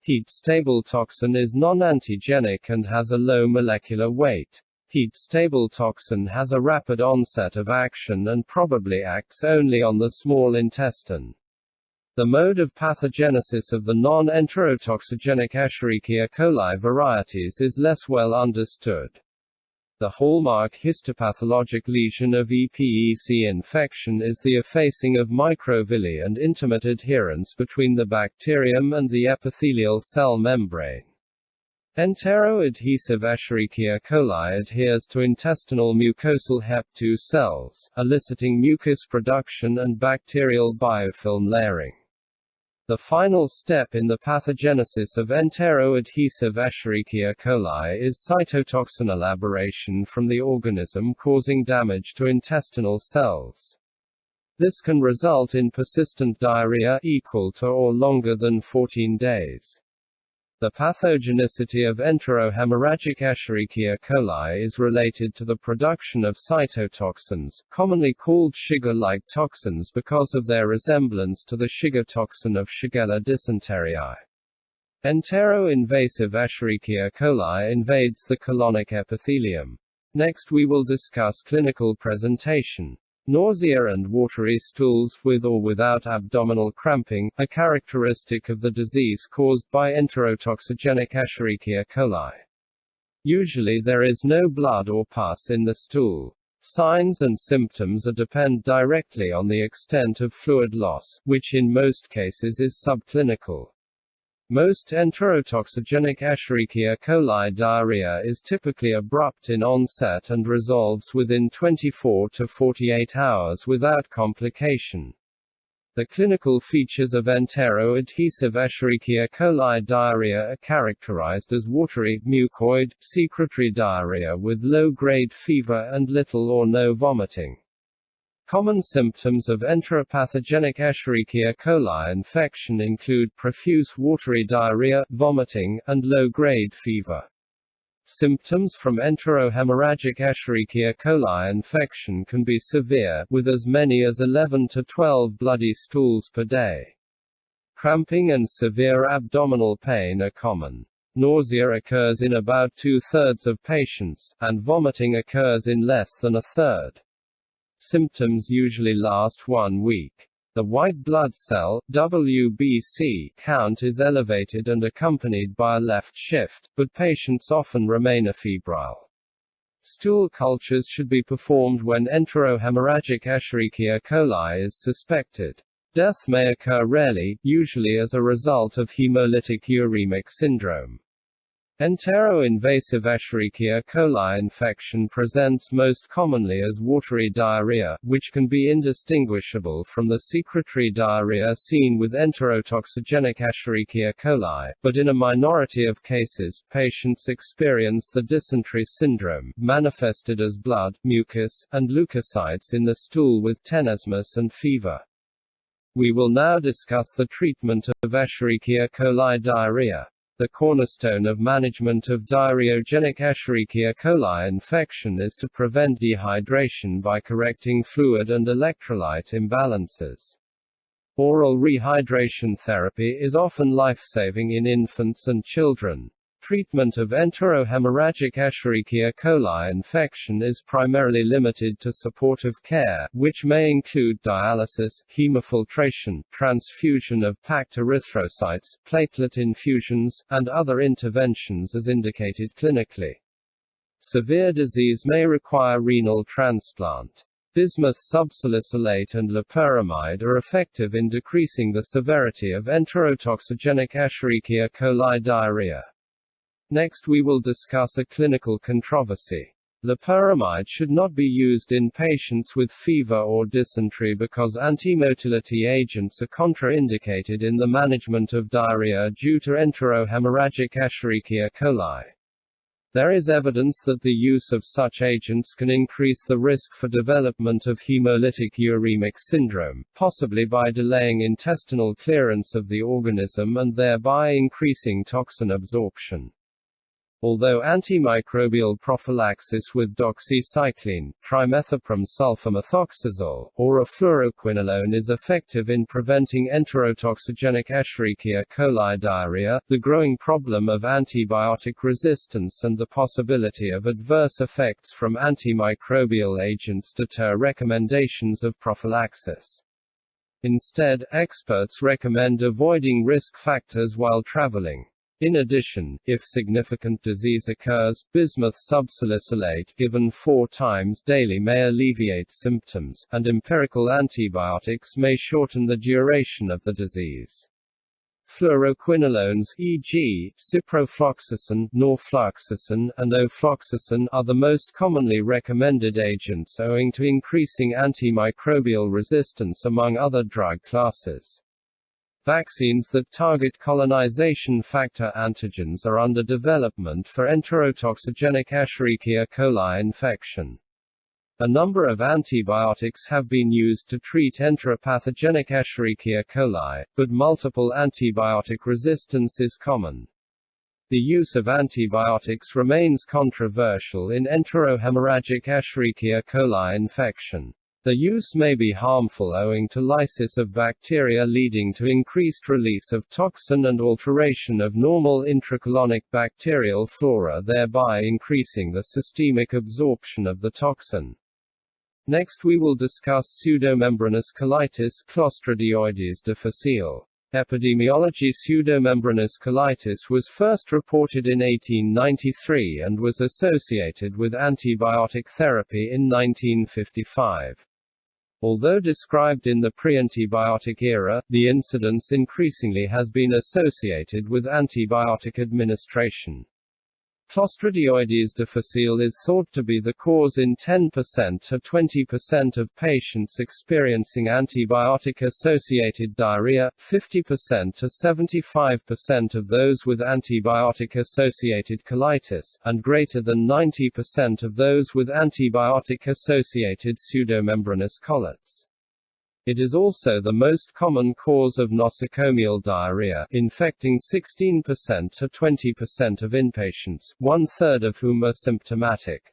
A: Heat-stable toxin is non-antigenic and has a low molecular weight. Heat-stable toxin has a rapid onset of action and probably acts only on the small intestine. The mode of pathogenesis of the non-enterotoxigenic Escherichia coli varieties is less well understood. The hallmark histopathologic lesion of EPEC infection is the effacing of microvilli and intimate adherence between the bacterium and the epithelial cell membrane. Enteroadhesive Escherichia coli adheres to intestinal mucosal Hep2 cells, eliciting mucus production and bacterial biofilm layering. The final step in the pathogenesis of enteroadhesive Escherichia coli is cytotoxin elaboration from the organism, causing damage to intestinal cells. This can result in persistent diarrhea equal to or longer than 14 days. The pathogenicity of enterohemorrhagic Escherichia coli is related to the production of cytotoxins, commonly called Shiga-like toxins because of their resemblance to the Shiga toxin of Shigella dysenteriae. Entero-invasive Escherichia coli invades the colonic epithelium. Next we will discuss clinical presentation. Nausea and watery stools, with or without abdominal cramping, are characteristic of the disease caused by enterotoxigenic Escherichia coli. Usually there is no blood or pus in the stool. Signs and symptoms depend directly on the extent of fluid loss, which in most cases is subclinical. Most enterotoxigenic Escherichia coli diarrhea is typically abrupt in onset and resolves within 24 to 48 hours without complication. The clinical features of enteroadhesive Escherichia coli diarrhea are characterized as watery, mucoid, secretory diarrhea with low-grade fever and little or no vomiting. Common symptoms of enteropathogenic Escherichia coli infection include profuse watery diarrhea, vomiting, and low-grade fever. Symptoms from enterohemorrhagic Escherichia coli infection can be severe, with as many as 11 to 12 bloody stools per day. Cramping and severe abdominal pain are common. Nausea occurs in about 2/3 of patients, and vomiting occurs in less than a third. Symptoms usually last 1 week. The white blood cell (WBC) count is elevated and accompanied by a left shift, but patients often remain afebrile. Stool cultures should be performed when enterohemorrhagic Escherichia coli is suspected. Death may occur rarely, usually as a result of hemolytic uremic syndrome. Entero-invasive Escherichia coli infection presents most commonly as watery diarrhea, which can be indistinguishable from the secretory diarrhea seen with enterotoxigenic Escherichia coli, but in a minority of cases, patients experience the dysentery syndrome, manifested as blood, mucus, and leukocytes in the stool with tenesmus and fever. We will now discuss the treatment of Escherichia coli diarrhea. The cornerstone of management of diarrheogenic Escherichia coli infection is to prevent dehydration by correcting fluid and electrolyte imbalances. Oral rehydration therapy is often life-saving in infants and children. Treatment of enterohemorrhagic Escherichia coli infection is primarily limited to supportive care, which may include dialysis, hemofiltration, transfusion of packed erythrocytes, platelet infusions, and other interventions as indicated clinically. Severe disease may require renal transplant. Bismuth subsalicylate and loperamide are effective in decreasing the severity of enterotoxigenic Escherichia coli diarrhea. Next we will discuss a clinical controversy. Loperamide should not be used in patients with fever or dysentery because antimotility agents are contraindicated in the management of diarrhea due to enterohemorrhagic Escherichia coli. There is evidence that the use of such agents can increase the risk for development of hemolytic uremic syndrome, possibly by delaying intestinal clearance of the organism and thereby increasing toxin absorption. Although antimicrobial prophylaxis with doxycycline, trimethoprim sulfamethoxazole, or a fluoroquinolone is effective in preventing enterotoxigenic Escherichia coli diarrhea, the growing problem of antibiotic resistance and the possibility of adverse effects from antimicrobial agents deter recommendations of prophylaxis. Instead, experts recommend avoiding risk factors while traveling. In addition, if significant disease occurs, bismuth subsalicylate given 4 times daily may alleviate symptoms, and empirical antibiotics may shorten the duration of the disease. Fluoroquinolones, e.g., ciprofloxacin, norfloxacin, and ofloxacin, are the most commonly recommended agents owing to increasing antimicrobial resistance among other drug classes. Vaccines that target colonization factor antigens are under development for enterotoxigenic Escherichia coli infection. A number of antibiotics have been used to treat enteropathogenic Escherichia coli, but multiple antibiotic resistance is common. The use of antibiotics remains controversial in enterohemorrhagic Escherichia coli infection. The use may be harmful owing to lysis of bacteria leading to increased release of toxin and alteration of normal intracolonic bacterial flora, thereby increasing the systemic absorption of the toxin. Next we will discuss pseudomembranous colitis, Clostridioides difficile. Epidemiology. Pseudomembranous colitis was first reported in 1893 and was associated with antibiotic therapy in 1955. Although described in the pre-antibiotic era, the incidence increasingly has been associated with antibiotic administration. Clostridioides difficile is thought to be the cause in 10% to 20% of patients experiencing antibiotic-associated diarrhea, 50% to 75% of those with antibiotic-associated colitis, and greater than 90% of those with antibiotic-associated pseudomembranous colitis. It is also the most common cause of nosocomial diarrhea, infecting 16% to 20% of inpatients, 1/3 of whom are symptomatic.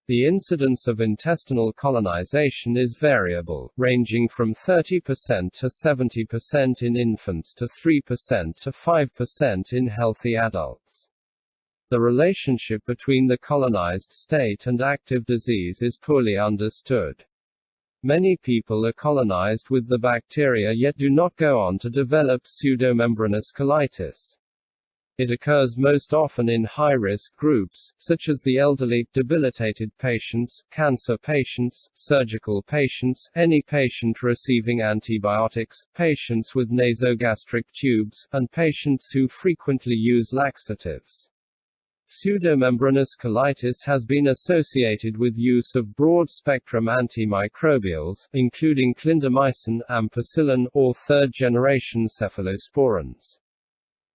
A: The incidence of intestinal colonization is variable, ranging from 30% to 70% in infants to 3% to 5% in healthy adults. The relationship between the colonized state and active disease is poorly understood. Many people are colonized with the bacteria yet do not go on to develop pseudomembranous colitis. It occurs most often in high-risk groups, such as the elderly, debilitated patients, cancer patients, surgical patients, any patient receiving antibiotics, patients with nasogastric tubes, and patients who frequently use laxatives. Pseudomembranous colitis has been associated with use of broad-spectrum antimicrobials, including clindamycin, ampicillin, or third-generation cephalosporins.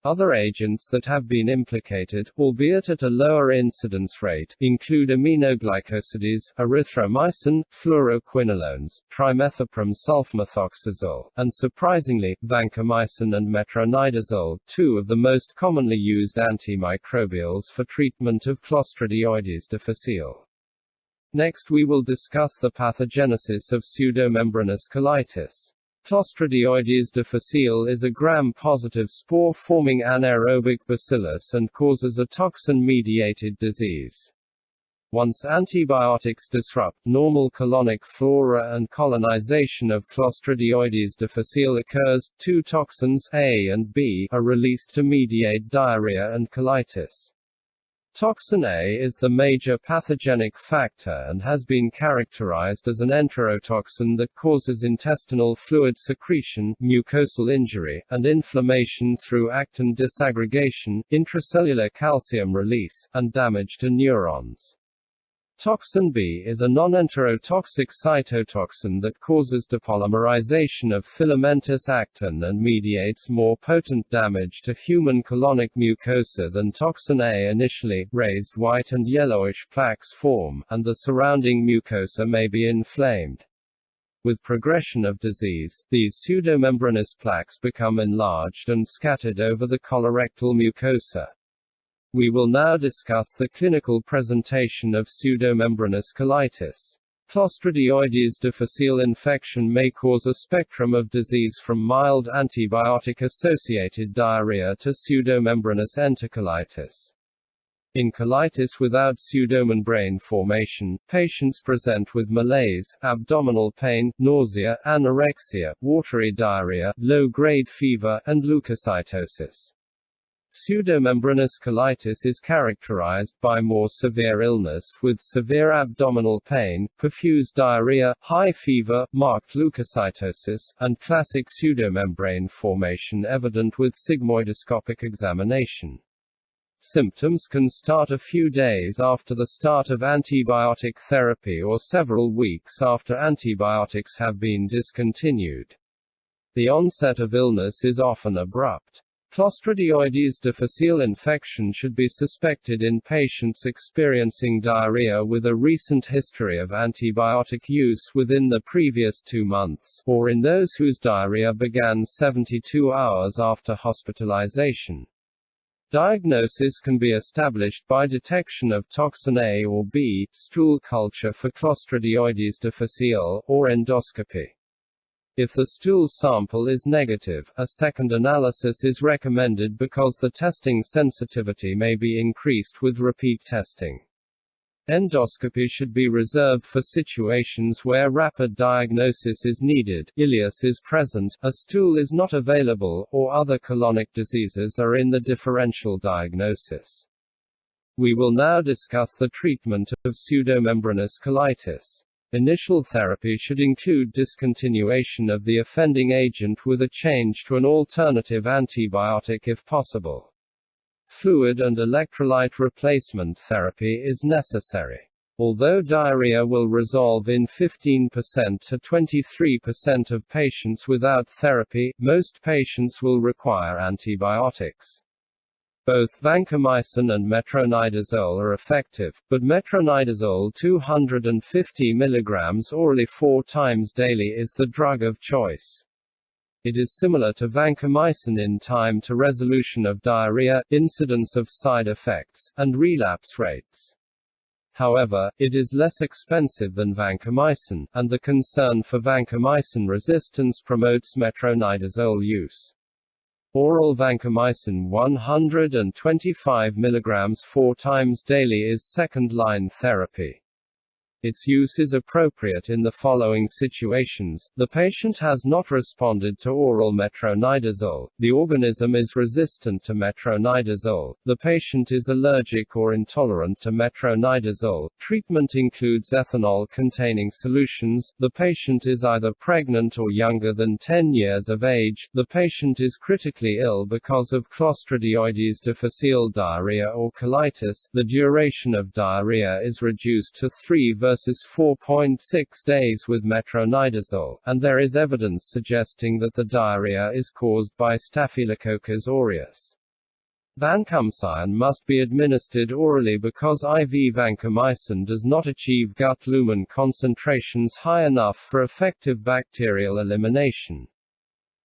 A: Other agents that have been implicated, albeit at a lower incidence rate, include aminoglycosides, erythromycin, fluoroquinolones, trimethoprim sulfamethoxazole, and surprisingly, vancomycin and metronidazole, 2 of the most commonly used antimicrobials for treatment of Clostridioides difficile. Next we will discuss the pathogenesis of pseudomembranous colitis. Clostridioides difficile is a gram-positive spore-forming anaerobic bacillus and causes a toxin-mediated disease. Once antibiotics disrupt normal colonic flora and colonization of Clostridioides difficile occurs, 2 toxins, A and B, are released to mediate diarrhea and colitis. Toxin A is the major pathogenic factor and has been characterized as an enterotoxin that causes intestinal fluid secretion, mucosal injury, and inflammation through actin disaggregation, intracellular calcium release, and damage to neurons. Toxin B is a non-enterotoxic cytotoxin that causes depolymerization of filamentous actin and mediates more potent damage to human colonic mucosa than toxin A initially. Raised white and yellowish plaques form, and the surrounding mucosa may be inflamed. With progression of disease, these pseudomembranous plaques become enlarged and scattered over the colorectal mucosa. We will now discuss the clinical presentation of pseudomembranous colitis. Clostridioides difficile infection may cause a spectrum of disease from mild antibiotic-associated diarrhea to pseudomembranous enterocolitis. In colitis without pseudomembrane formation, patients present with malaise, abdominal pain, nausea, anorexia, watery diarrhea, low-grade fever, and leukocytosis. Pseudomembranous colitis is characterized by more severe illness with severe abdominal pain, profuse diarrhea, high fever, marked leukocytosis, and classic pseudomembrane formation evident with sigmoidoscopic examination. Symptoms can start a few days after the start of antibiotic therapy or several weeks after antibiotics have been discontinued. The onset of illness is often abrupt. Clostridioides difficile infection should be suspected in patients experiencing diarrhea with a recent history of antibiotic use within the previous 2 months, or in those whose diarrhea began 72 hours after hospitalization. Diagnosis can be established by detection of toxin A or B, stool culture for Clostridioides difficile, or endoscopy. If the stool sample is negative, a second analysis is recommended because the testing sensitivity may be increased with repeat testing. Endoscopy should be reserved for situations where rapid diagnosis is needed, ileus is present, a stool is not available, or other colonic diseases are in the differential diagnosis. We will now discuss the treatment of pseudomembranous colitis. Initial therapy should include discontinuation of the offending agent with a change to an alternative antibiotic if possible. Fluid and electrolyte replacement therapy is necessary. Although diarrhea will resolve in 15% to 23% of patients without therapy, most patients will require antibiotics. Both vancomycin and metronidazole are effective, but metronidazole 250 mg orally 4 times daily is the drug of choice. It is similar to vancomycin in time to resolution of diarrhea, incidence of side effects, and relapse rates. However, it is less expensive than vancomycin, and the concern for vancomycin resistance promotes metronidazole use. Oral vancomycin 125 mg 4 times daily is second-line therapy. Its use is appropriate in the following situations: the patient has not responded to oral metronidazole, the organism is resistant to metronidazole, the patient is allergic or intolerant to metronidazole, treatment includes ethanol-containing solutions, the patient is either pregnant or younger than 10 years of age, the patient is critically ill because of Clostridioides difficile diarrhea or colitis, the duration of diarrhea is reduced to 3 versus 4.6 days with metronidazole, and there is evidence suggesting that the diarrhea is caused by Staphylococcus aureus. Vancomycin must be administered orally because IV vancomycin does not achieve gut lumen concentrations high enough for effective bacterial elimination.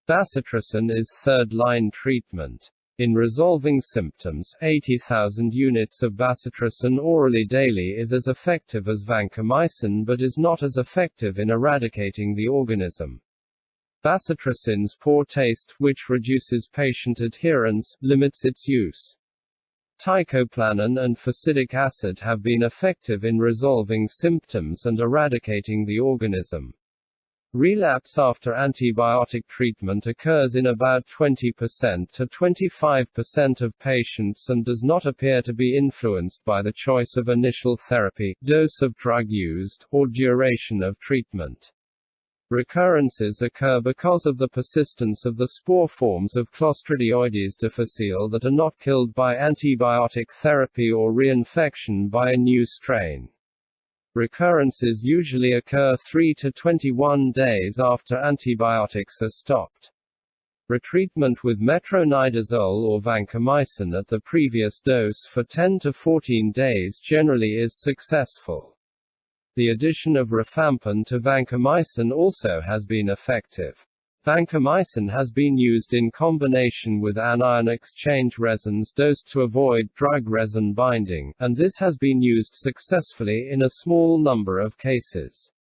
A: Bacitracin is third-line treatment. In resolving symptoms, 80,000 units of bacitracin orally daily is as effective as vancomycin but is not as effective in eradicating the organism. Bacitracin's poor taste, which reduces patient adherence, limits its use. Teicoplanin and fusidic acid have been effective in resolving symptoms and eradicating the organism. Relapse after antibiotic treatment occurs in about 20% to 25% of patients and does not appear to be influenced by the choice of initial therapy, dose of drug used, or duration of treatment. Recurrences occur because of the persistence of the spore forms of Clostridioides difficile that are not killed by antibiotic therapy or reinfection by a new strain. Recurrences usually occur 3 to 21 days after antibiotics are stopped. Retreatment with metronidazole or vancomycin at the previous dose for 10 to 14 days generally is successful. The addition of rifampin to vancomycin also has been effective. Vancomycin has been used in combination with anion exchange resins dosed to avoid drug resin binding, and this has been used successfully in a small number of cases.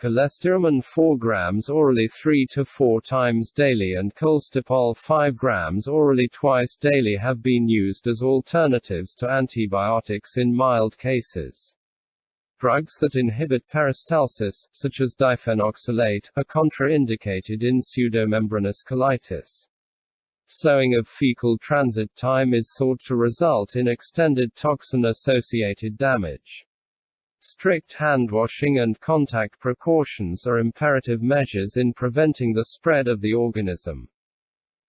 A: Cholestyramine 4 grams orally 3 to 4 times daily and colestipol 5 grams orally twice daily have been used as alternatives to antibiotics in mild cases. Drugs that inhibit peristalsis, such as difenoxylate, are contraindicated in pseudomembranous colitis. Slowing of fecal transit time is thought to result in extended toxin-associated damage. Strict hand-washing and contact precautions are imperative measures in preventing the spread of the organism.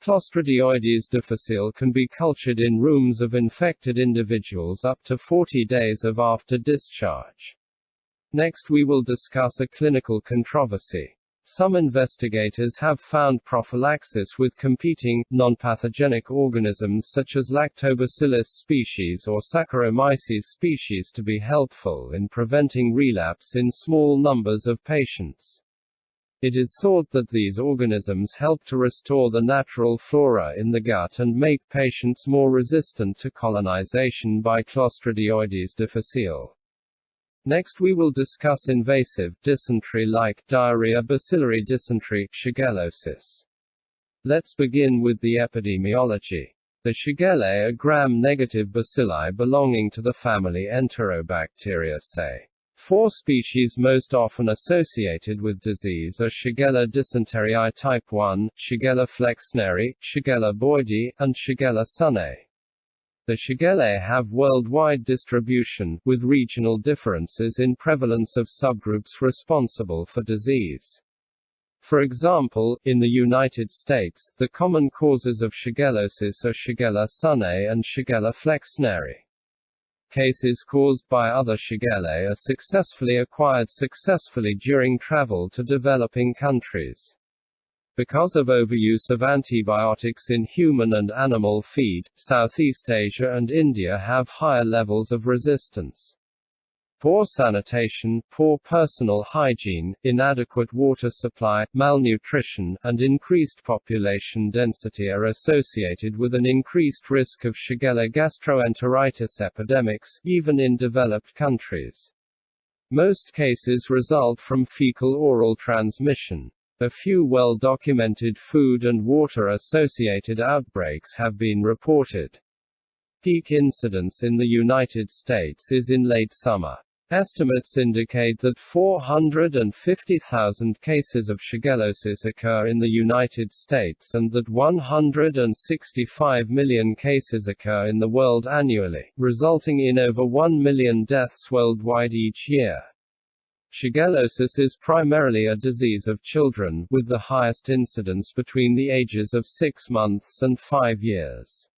A: Clostridioides difficile can be cultured in rooms of infected individuals up to 40 days after discharge. Next we will discuss a clinical controversy. Some investigators have found prophylaxis with competing, non-pathogenic organisms such as Lactobacillus species or Saccharomyces species to be helpful in preventing relapse in small numbers of patients. It is thought that these organisms help to restore the natural flora in the gut and make patients more resistant to colonization by Clostridioides difficile. Next we will discuss invasive, dysentery-like, diarrhea bacillary dysentery, shigellosis. Let's begin with the epidemiology. The Shigella are gram-negative bacilli belonging to the family Enterobacteriaceae. 4 species most often associated with disease are Shigella dysenteriae type 1, Shigella flexneri, Shigella boydii, and Shigella sunnae. The Shigellae have worldwide distribution, with regional differences in prevalence of subgroups responsible for disease. For example, in the United States, the common causes of shigellosis are Shigella sunnae and Shigella flexneri. Cases caused by other Shigellae are successfully acquired successfully during travel to developing countries. Because of overuse of antibiotics in human and animal feed, Southeast Asia and India have higher levels of resistance. Poor sanitation, poor personal hygiene, inadequate water supply, malnutrition, and increased population density are associated with an increased risk of Shigella gastroenteritis epidemics, even in developed countries. Most cases result from fecal-oral transmission. A few well-documented food and water-associated outbreaks have been reported. Peak incidence in the United States is in late summer. Estimates indicate that 450,000 cases of shigellosis occur in the United States and that 165 million cases occur in the world annually, resulting in over 1 million deaths worldwide each year. Shigellosis is primarily a disease of children, with the highest incidence between the ages of 6 months and 5 years.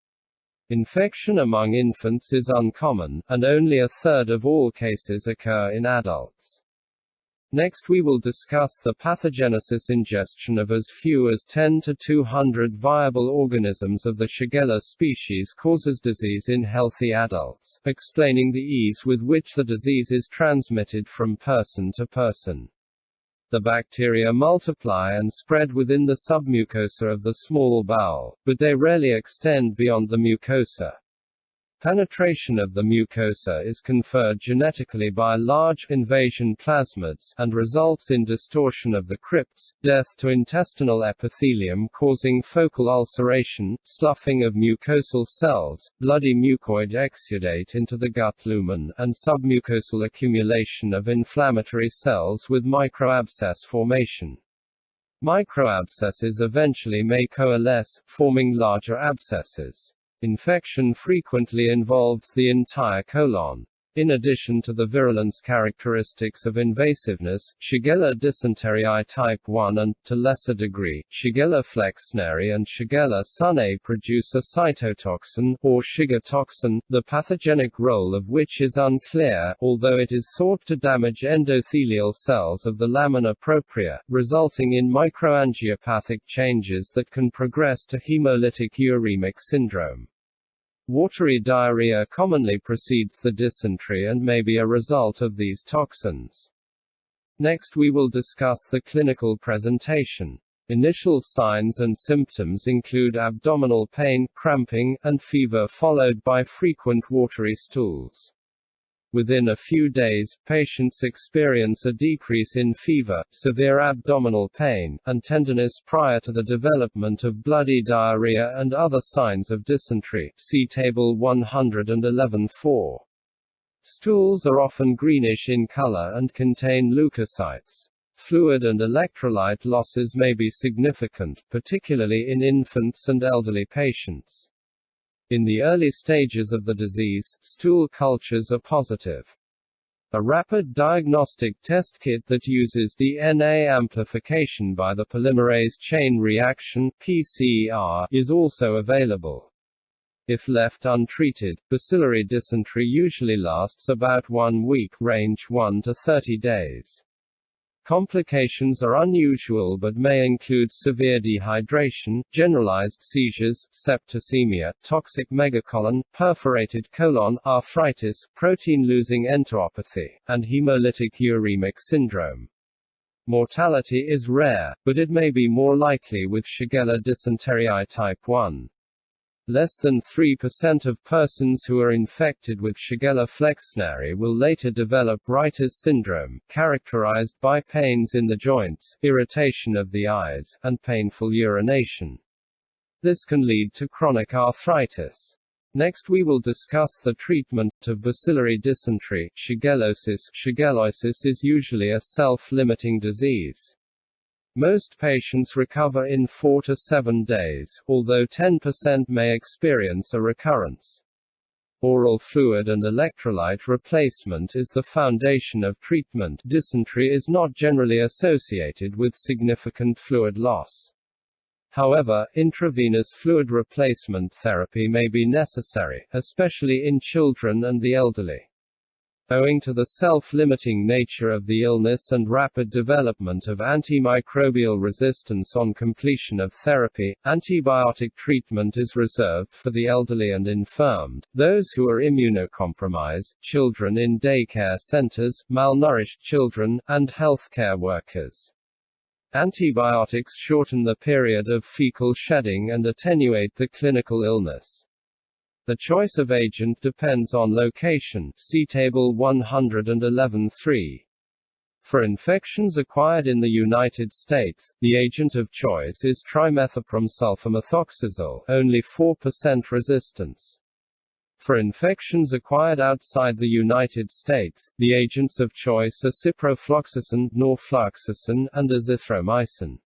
A: Infection among infants is uncommon, and only a third of all cases occur in adults. Next we will discuss the pathogenesis. Ingestion of as few as 10 to 200 viable organisms of the Shigella species causes disease in healthy adults, explaining the ease with which the disease is transmitted from person to person. The bacteria multiply and spread within the submucosa of the small bowel, but they rarely extend beyond the mucosa. Penetration of the mucosa is conferred genetically by large invasion plasmids, and results in distortion of the crypts, death to intestinal epithelium causing focal ulceration, sloughing of mucosal cells, bloody mucoid exudate into the gut lumen, and submucosal accumulation of inflammatory cells with microabscess formation. Microabscesses eventually may coalesce, forming larger abscesses. Infection frequently involves the entire colon. In addition to the virulence characteristics of invasiveness, Shigella dysenteriae type 1 and, to lesser degree, Shigella flexneri and Shigella sunnae produce a cytotoxin, or Shiga toxin, the pathogenic role of which is unclear, although it is thought to damage endothelial cells of the lamina propria, resulting in microangiopathic changes that can progress to hemolytic uremic syndrome. Watery diarrhea commonly precedes the dysentery and may be a result of these toxins. Next we will discuss the clinical presentation. Initial signs and symptoms include abdominal pain, cramping, and fever followed by frequent watery stools. Within a few days, patients experience a decrease in fever, severe abdominal pain, and tenderness prior to the development of bloody diarrhea and other signs of dysentery. See Table 111-4. Stools are often greenish in color and contain leukocytes. Fluid and electrolyte losses may be significant, particularly in infants and elderly patients. In the early stages of the disease, stool cultures are positive. A rapid diagnostic test kit that uses DNA amplification by the polymerase chain reaction (PCR) is also available. If left untreated, bacillary dysentery usually lasts about 1 week, range 1 to 30 days. Complications are unusual but may include severe dehydration, generalized seizures, septicemia, toxic megacolon, perforated colon, arthritis, protein-losing enteropathy, and hemolytic uremic syndrome. Mortality is rare, but it may be more likely with Shigella dysenteriae type 1. Less than 3% of persons who are infected with Shigella flexneri will later develop Reiter's syndrome, characterized by pains in the joints, irritation of the eyes, and painful urination. This can lead to chronic arthritis. Next we will discuss the treatment of bacillary dysentery. Shigellosis. Shigellosis is usually a self-limiting disease. Most patients recover in 4 to 7 days, although 10% may experience a recurrence. Oral fluid and electrolyte replacement is the foundation of treatment. Dysentery is not generally associated with significant fluid loss. However, intravenous fluid replacement therapy may be necessary, especially in children and the elderly. Owing to the self-limiting nature of the illness and rapid development of antimicrobial resistance on completion of therapy, antibiotic treatment is reserved for the elderly and infirmed, those who are immunocompromised, children in daycare centers, malnourished children, and healthcare workers. Antibiotics shorten the period of fecal shedding and attenuate the clinical illness. The choice of agent depends on location. See Table 111-3. For infections acquired in the United States, the agent of choice is trimethoprim sulfamethoxazole, only 4% resistance. For infections acquired outside the United States, the agents of choice are ciprofloxacin, norfloxacin, and azithromycin.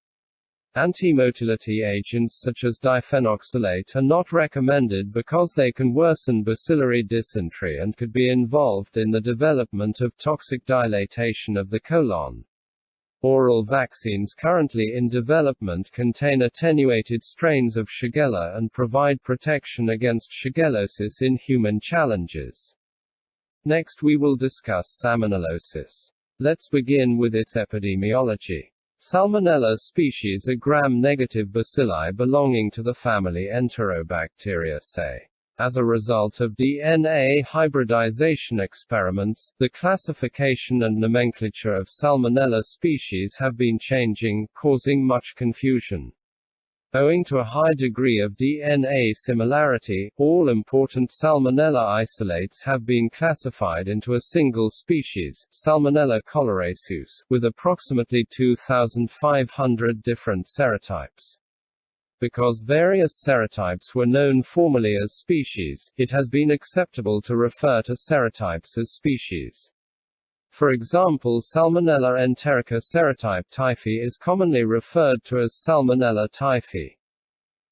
A: Antimotility agents such as difenoxylate are not recommended because they can worsen bacillary dysentery and could be involved in the development of toxic dilatation of the colon. Oral vaccines currently in development contain attenuated strains of Shigella and provide protection against shigellosis in human challenges. Next we will discuss salmonellosis. Let's begin with its epidemiology. Salmonella species are gram-negative bacilli belonging to the family Enterobacteriaceae. As a result of DNA hybridization experiments, the classification and nomenclature of Salmonella species have been changing, causing much confusion. Owing to a high degree of DNA similarity, all important Salmonella isolates have been classified into a single species, Salmonella choleraesus, with approximately 2,500 different serotypes. Because various serotypes were known formally as species, it has been acceptable to refer to serotypes as species. For example, Salmonella enterica serotype typhi is commonly referred to as Salmonella typhi.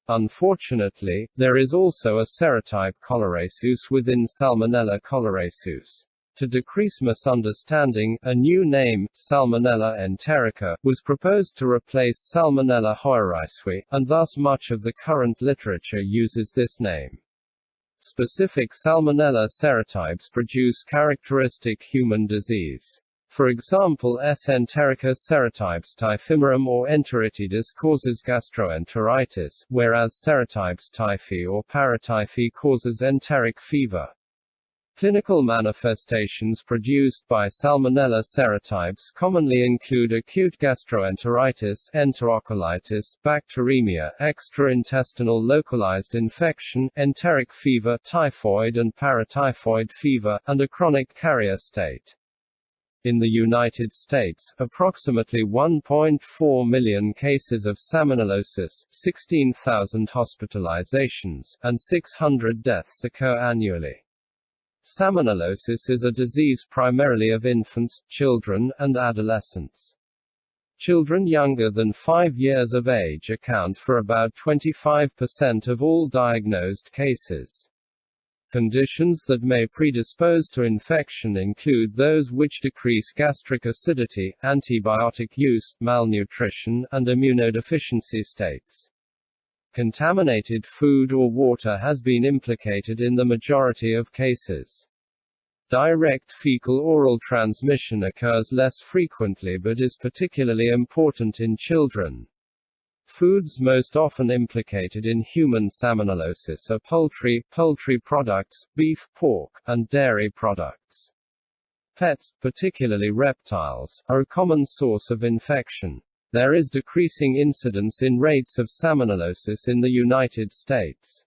A: Unfortunately, there is also a serotype choleraesus within Salmonella choleraesus. To decrease misunderstanding, a new name, Salmonella enterica, was proposed to replace Salmonella hoericii, and thus much of the current literature uses this name. Specific Salmonella serotypes produce characteristic human disease. For example, S. enterica serotypes typhimurium or enteritidis causes gastroenteritis, whereas serotypes typhi or paratyphi causes enteric fever. Clinical manifestations produced by Salmonella serotypes commonly include acute gastroenteritis, enterocolitis, bacteremia, extraintestinal localized infection, enteric fever, typhoid and paratyphoid fever, and a chronic carrier state. In the United States, approximately 1.4 million cases of salmonellosis, 16,000 hospitalizations, and 600 deaths occur annually. Salmonellosis is a disease primarily of infants, children, and adolescents. Children younger than 5 years of age account for about 25% of all diagnosed cases. Conditions that may predispose to infection include those which decrease gastric acidity, antibiotic use, malnutrition, and immunodeficiency states. Contaminated food or water has been implicated in the majority of cases. Direct fecal-oral transmission occurs less frequently but is particularly important in children. Foods most often implicated in human salmonellosis are poultry products, beef, pork, and dairy products. Pets, particularly reptiles, are a common source of infection. There is decreasing incidence in rates of salmonellosis in the United States.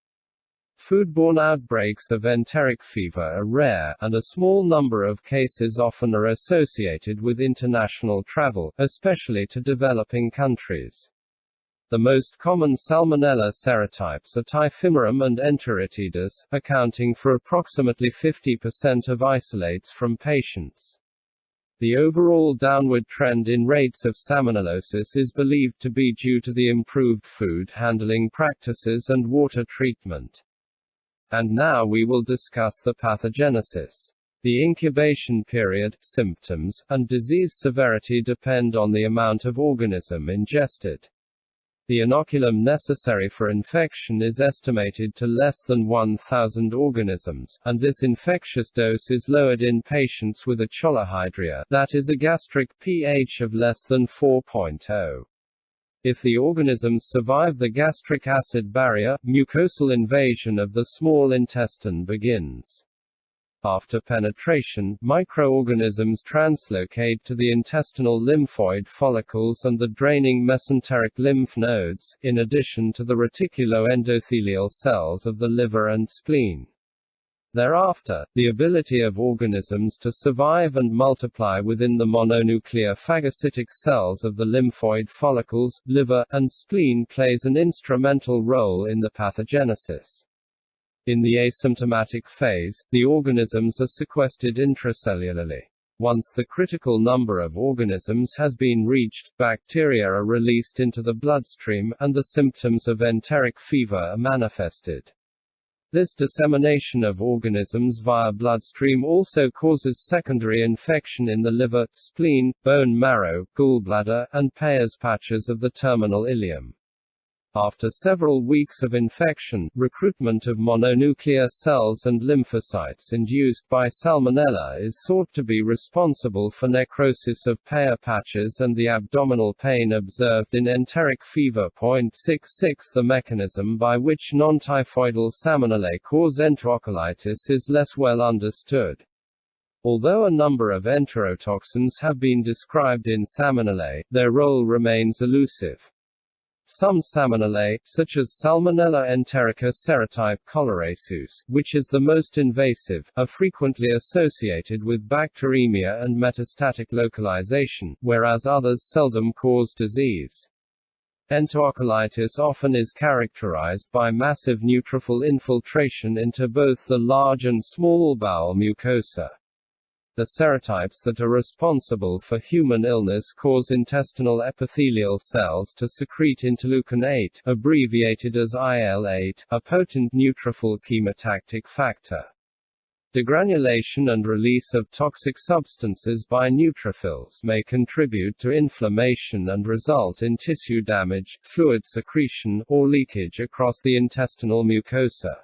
A: Foodborne outbreaks of enteric fever are rare, and a small number of cases often are associated with international travel, especially to developing countries. The most common Salmonella serotypes are typhimurium and enteritidis, accounting for approximately 50% of isolates from patients. The overall downward trend in rates of salmonellosis is believed to be due to the improved food handling practices and water treatment. And now we will discuss the pathogenesis. The incubation period, symptoms, and disease severity depend on the amount of organism ingested. The inoculum necessary for infection is estimated to less than 1,000 organisms, and this infectious dose is lowered in patients with a cholohydria, that is a gastric pH of less than 4.0. If the organisms survive the gastric acid barrier, mucosal invasion of the small intestine begins. After penetration, microorganisms translocate to the intestinal lymphoid follicles and the draining mesenteric lymph nodes, in addition to the reticuloendothelial cells of the liver and spleen. Thereafter, the ability of organisms to survive and multiply within the mononuclear phagocytic cells of the lymphoid follicles, liver, and spleen plays an instrumental role in the pathogenesis. In the asymptomatic phase, the organisms are sequestered intracellularly. Once the critical number of organisms has been reached, bacteria are released into the bloodstream, and the symptoms of enteric fever are manifested. This dissemination of organisms via bloodstream also causes secondary infection in the liver, spleen, bone marrow, gallbladder, and Peyer's patches of the terminal ileum. After several weeks of infection, recruitment of mononuclear cells and lymphocytes induced by Salmonella is thought to be responsible for necrosis of Peyer patches and the abdominal pain observed in enteric fever. 66 The mechanism by which non-typhoidal Salmonella cause enterocolitis is less well understood. Although a number of enterotoxins have been described in Salmonella, their role remains elusive. Some Salmonella, such as Salmonella enterica serotype coloraceus, which is the most invasive, are frequently associated with bacteremia and metastatic localization, whereas others seldom cause disease. Enterocolitis often is characterized by massive neutrophil infiltration into both the large and small bowel mucosa. The serotypes that are responsible for human illness cause intestinal epithelial cells to secrete interleukin-8, abbreviated as IL-8, a potent neutrophil chemotactic factor. Degranulation and release of toxic substances by neutrophils may contribute to inflammation and result in tissue damage, fluid secretion, or leakage across the intestinal mucosa.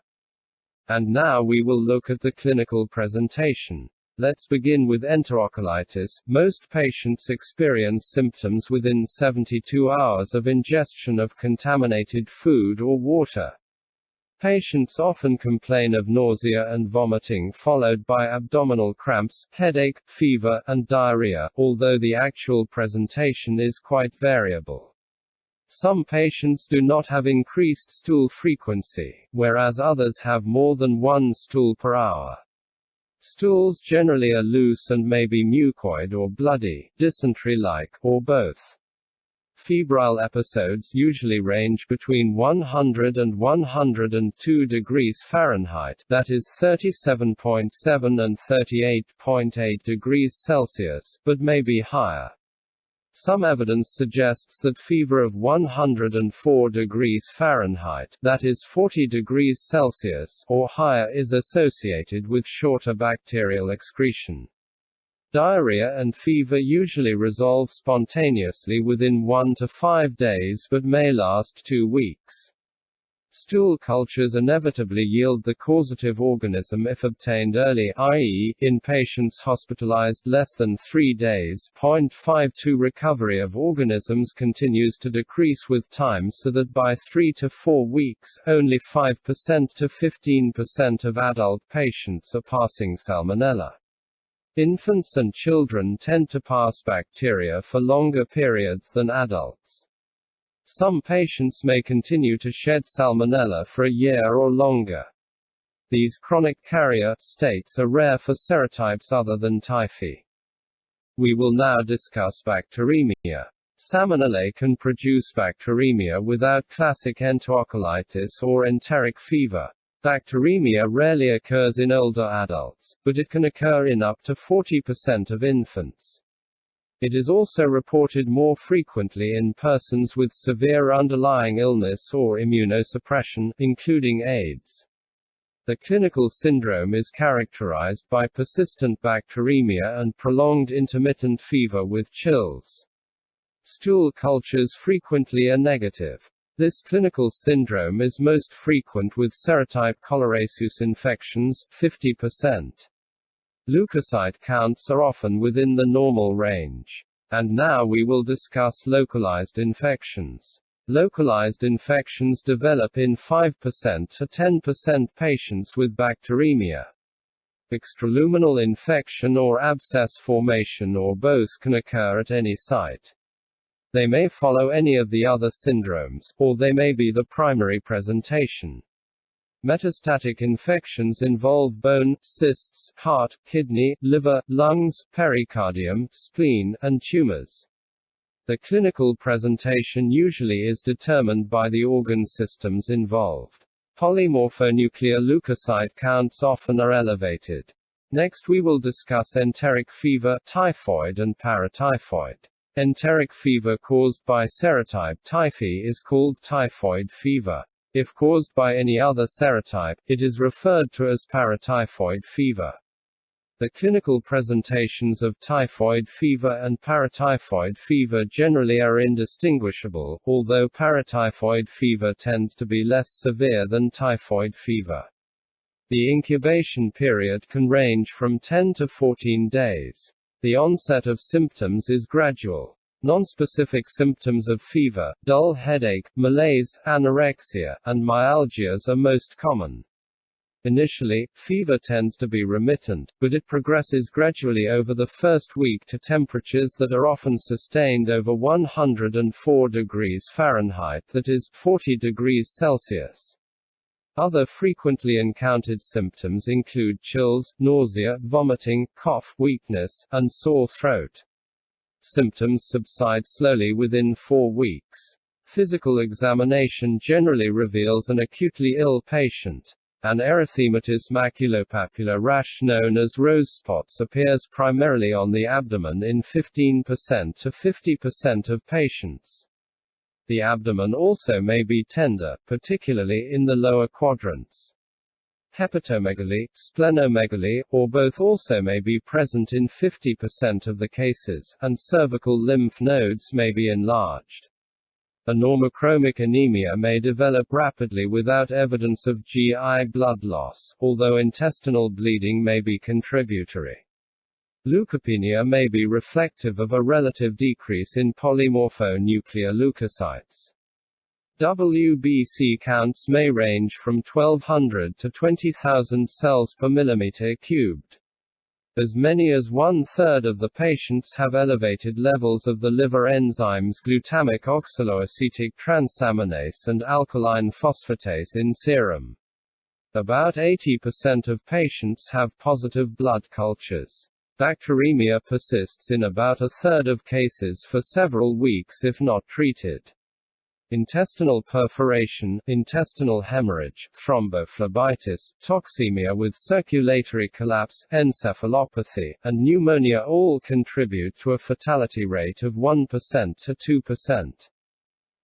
A: And now we will look at the clinical presentation. Let's begin with enterocolitis. Most patients experience symptoms within 72 hours of ingestion of contaminated food or water. Patients often complain of nausea and vomiting followed by abdominal cramps, headache, fever, and diarrhea, although the actual presentation is quite variable. Some patients do not have increased stool frequency, whereas others have more than one stool per hour. Stools generally are loose and may be mucoid or bloody, dysentery-like, or both. Febrile episodes usually range between 100 and 102 degrees Fahrenheit, that is 37.7 and 38.8 degrees Celsius, but may be higher. Some evidence suggests that fever of 104 degrees Fahrenheit, that is 40 degrees Celsius, or higher is associated with shorter bacterial excretion. Diarrhea and fever usually resolve spontaneously within 1 to 5 days but may last 2 weeks. Stool cultures inevitably yield the causative organism if obtained early, i.e., in patients hospitalized less than 3 days. 0.52 Recovery of organisms continues to decrease with time so that by 3 to 4 weeks, only 5% to 15% of adult patients are passing salmonella. Infants and children tend to pass bacteria for longer periods than adults. Some patients may continue to shed salmonella for a year or longer. These chronic carrier states are rare for serotypes other than typhi. We will now discuss bacteremia. Salmonella can produce bacteremia without classic enterocolitis or enteric fever. Bacteremia rarely occurs in older adults, but it can occur in up to 40% of infants. It is also reported more frequently in persons with severe underlying illness or immunosuppression, including AIDS. The clinical syndrome is characterized by persistent bacteremia and prolonged intermittent fever with chills. Stool cultures frequently are negative. This clinical syndrome is most frequent with serotype choleraceus infections, 50%. Leukocyte counts are often within the normal range. And now we will discuss localized infections. Localized infections develop in 5% to 10% patients with bacteremia. Extraluminal infection or abscess formation or both can occur at any site. They may follow any of the other syndromes, or they may be the primary presentation. Metastatic infections involve bone, cysts, heart, kidney, liver, lungs, pericardium, spleen, and tumors. The clinical presentation usually is determined by the organ systems involved. Polymorphonuclear leukocyte counts often are elevated. Next we will discuss enteric fever, typhoid and paratyphoid. Enteric fever caused by serotype typhi is called typhoid fever. If caused by any other serotype, it is referred to as paratyphoid fever. The clinical presentations of typhoid fever and paratyphoid fever generally are indistinguishable, although paratyphoid fever tends to be less severe than typhoid fever. The incubation period can range from 10 to 14 days. The onset of symptoms is gradual. Nonspecific symptoms of fever, dull headache, malaise, anorexia, and myalgias are most common. Initially, fever tends to be remittent, but it progresses gradually over the first week to temperatures that are often sustained over 104 degrees Fahrenheit, that is, 40 degrees Celsius. Other frequently encountered symptoms include chills, nausea, vomiting, cough, weakness, and sore throat. Symptoms subside slowly within 4 weeks. Physical examination generally reveals an acutely ill patient. An erythematous maculopapular rash known as rose spots appears primarily on the abdomen in 15% to 50% of patients. The abdomen also may be tender, particularly in the lower quadrants. Hepatomegaly, splenomegaly, or both also may be present in 50% of the cases, and cervical lymph nodes may be enlarged. Anormochromic anemia may develop rapidly without evidence of GI blood loss, although intestinal bleeding may be contributory. Leukopenia may be reflective of a relative decrease in polymorphonuclear leukocytes. WBC counts may range from 1200 to 20,000 cells per millimeter cubed. As many as 1/3 of the patients have elevated levels of the liver enzymes glutamic oxaloacetic transaminase and alkaline phosphatase in serum. About 80% of patients have positive blood cultures. Bacteremia persists in about 1/3 of cases for several weeks if not treated. Intestinal perforation, intestinal hemorrhage, thrombophlebitis, toxemia with circulatory collapse, encephalopathy, and pneumonia all contribute to a fatality rate of 1% to 2%.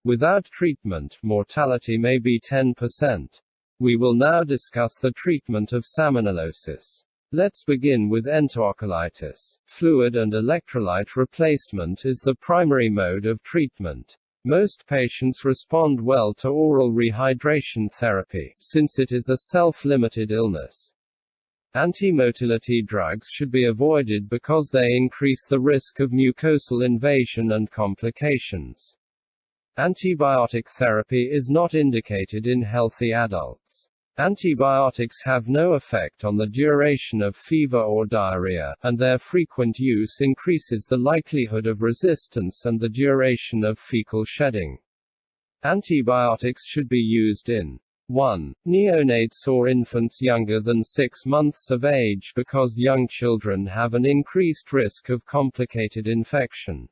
A: Without treatment, mortality may be 10%. We will now discuss the treatment of salmonellosis. Let's begin with enterocolitis. Fluid and electrolyte replacement is the primary mode of treatment. Most patients respond well to oral rehydration therapy, since it is a self-limited illness. Antimotility drugs should be avoided because they increase the risk of mucosal invasion and complications. Antibiotic therapy is not indicated in healthy adults. Antibiotics have no effect on the duration of fever or diarrhea, and their frequent use increases the likelihood of resistance and the duration of fecal shedding. Antibiotics should be used in 1. Neonates or infants younger than 6 months of age because young children have an increased risk of complicated infection.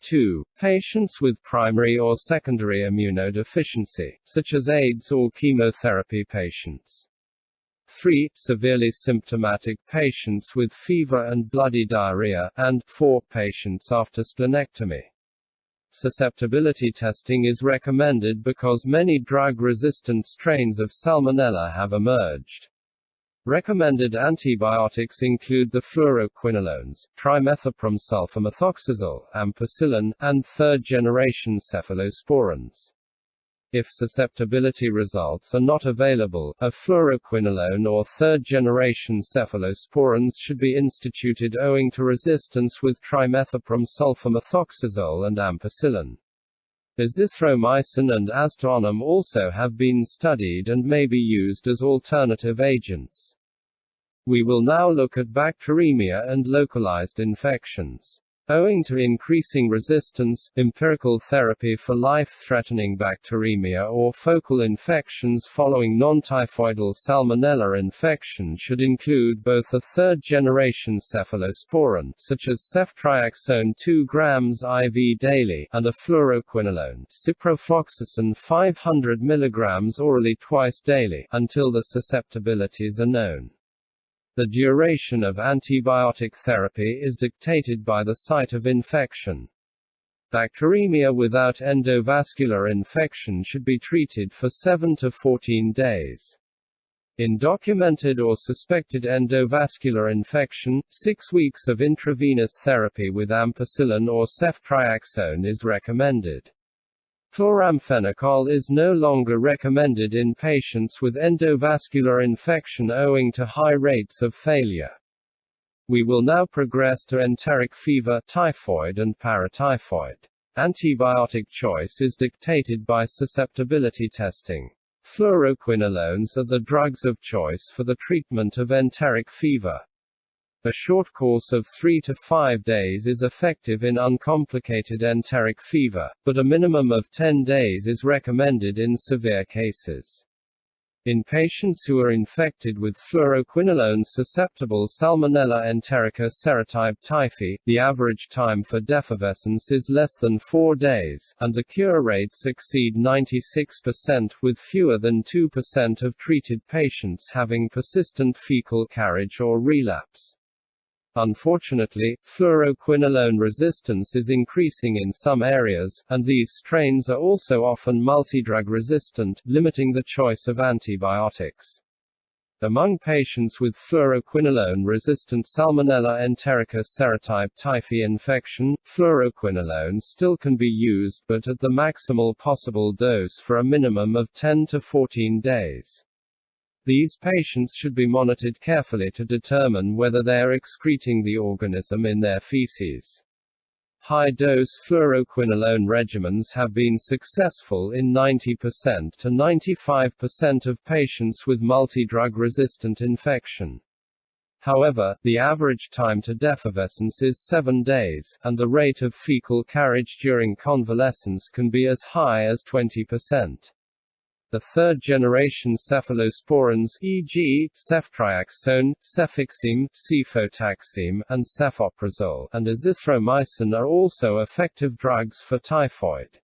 A: 2. Patients with primary or secondary immunodeficiency, such as AIDS or chemotherapy patients. 3. Severely symptomatic patients with fever and bloody diarrhea, and 4. Patients after splenectomy. Susceptibility testing is recommended because many drug-resistant strains of Salmonella have emerged. Recommended antibiotics include the fluoroquinolones, trimethoprim sulfamethoxazole, ampicillin, and third-generation cephalosporins. If susceptibility results are not available, a fluoroquinolone or third-generation cephalosporins should be instituted owing to resistance with trimethoprim sulfamethoxazole and ampicillin. Azithromycin and aztreonam also have been studied and may be used as alternative agents. We will now look at bacteremia and localized infections. Owing to increasing resistance, empirical therapy for life-threatening bacteremia or focal infections following non-typhoidal Salmonella infection should include both a third-generation cephalosporin, such as ceftriaxone 2 grams IV daily, and a fluoroquinolone, ciprofloxacin 500 mg orally twice daily, until the susceptibilities are known. The duration of antibiotic therapy is dictated by the site of infection. Bacteremia without endovascular infection should be treated for 7 to 14 days. In documented or suspected endovascular infection, 6 weeks of intravenous therapy with ampicillin or ceftriaxone is recommended. Chloramphenicol is no longer recommended in patients with endovascular infection owing to high rates of failure. We will now progress to enteric fever, typhoid and paratyphoid. Antibiotic choice is dictated by susceptibility testing. Fluoroquinolones are the drugs of choice for the treatment of enteric fever. A short course of 3 to 5 days is effective in uncomplicated enteric fever, but a minimum of 10 days is recommended in severe cases. In patients who are infected with fluoroquinolone-susceptible Salmonella enterica serotype typhi, the average time for defervescence is less than 4 days, and the cure rates exceed 96%, with fewer than 2% of treated patients having persistent fecal carriage or relapse. Unfortunately, fluoroquinolone resistance is increasing in some areas, and these strains are also often multidrug resistant, limiting the choice of antibiotics. Among patients with fluoroquinolone-resistant Salmonella enterica serotype typhi infection, fluoroquinolone still can be used but at the maximal possible dose for a minimum of 10 to 14 days. These patients should be monitored carefully to determine whether they are excreting the organism in their feces. High-dose fluoroquinolone regimens have been successful in 90% to 95% of patients with multidrug-resistant infection. However, the average time to defervescence is 7 days, and the rate of fecal carriage during convalescence can be as high as 20%. The third-generation cephalosporins, e.g., ceftriaxone, cefixime, cefotaxime, and cefoprazole, and azithromycin are also effective drugs for typhoid.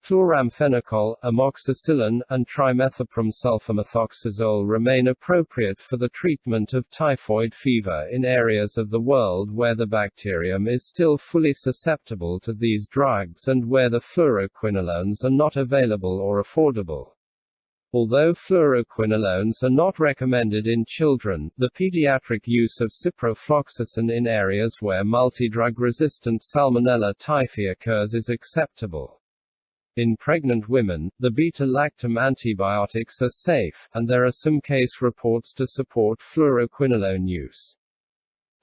A: Chloramphenicol, amoxicillin, and trimethoprim sulfamethoxazole remain appropriate for the treatment of typhoid fever in areas of the world where the bacterium is still fully susceptible to these drugs and where the fluoroquinolones are not available or affordable. Although fluoroquinolones are not recommended in children, the pediatric use of ciprofloxacin in areas where multidrug-resistant Salmonella typhi occurs is acceptable. In pregnant women, the beta-lactam antibiotics are safe, and there are some case reports to support fluoroquinolone use.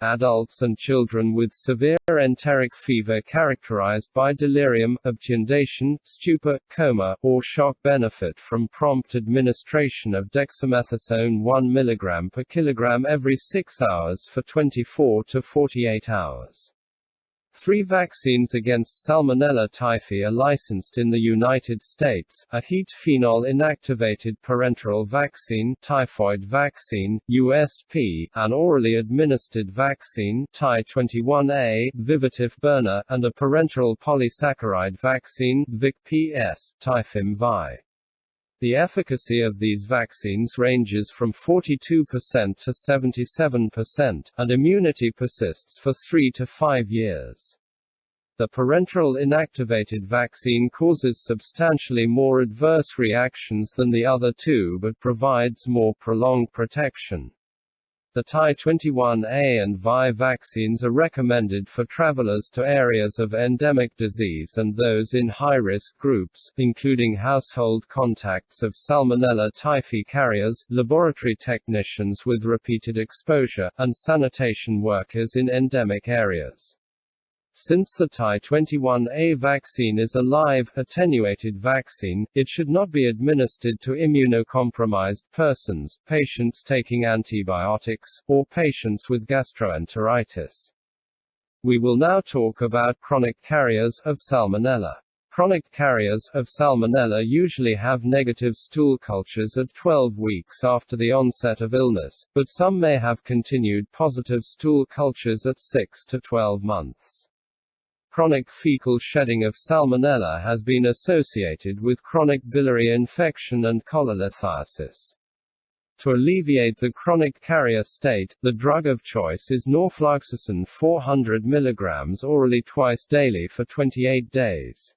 A: Adults and children with severe enteric fever characterized by delirium, obtundation, stupor, coma, or shock benefit from prompt administration of dexamethasone 1 mg per kilogram every 6 hours for 24 to 48 hours. 3 vaccines against Salmonella typhi are licensed in the United States: a heat phenol inactivated parenteral vaccine, typhoid vaccine, USP, an orally administered vaccine, Ty21A, Vivotif Burner, and a parenteral polysaccharide vaccine, VIC-PS, Typhim-Vi. The efficacy of these vaccines ranges from 42% to 77%, and immunity persists for 3 to 5 years. The parenteral inactivated vaccine causes substantially more adverse reactions than the other two but provides more prolonged protection. The Ty21A and Vi vaccines are recommended for travelers to areas of endemic disease and those in high-risk groups, including household contacts of Salmonella typhi carriers, laboratory technicians with repeated exposure, and sanitation workers in endemic areas. Since the Ty21A vaccine is a live, attenuated vaccine, it should not be administered to immunocompromised persons, patients taking antibiotics, or patients with gastroenteritis. We will now talk about chronic carriers of Salmonella. Chronic carriers of Salmonella usually have negative stool cultures at 12 weeks after the onset of illness, but some may have continued positive stool cultures at 6 to 12 months. Chronic fecal shedding of Salmonella has been associated with chronic biliary infection and cholelithiasis. To alleviate the chronic carrier state, the drug of choice is norfloxacin 400 mg orally twice daily for 28 days.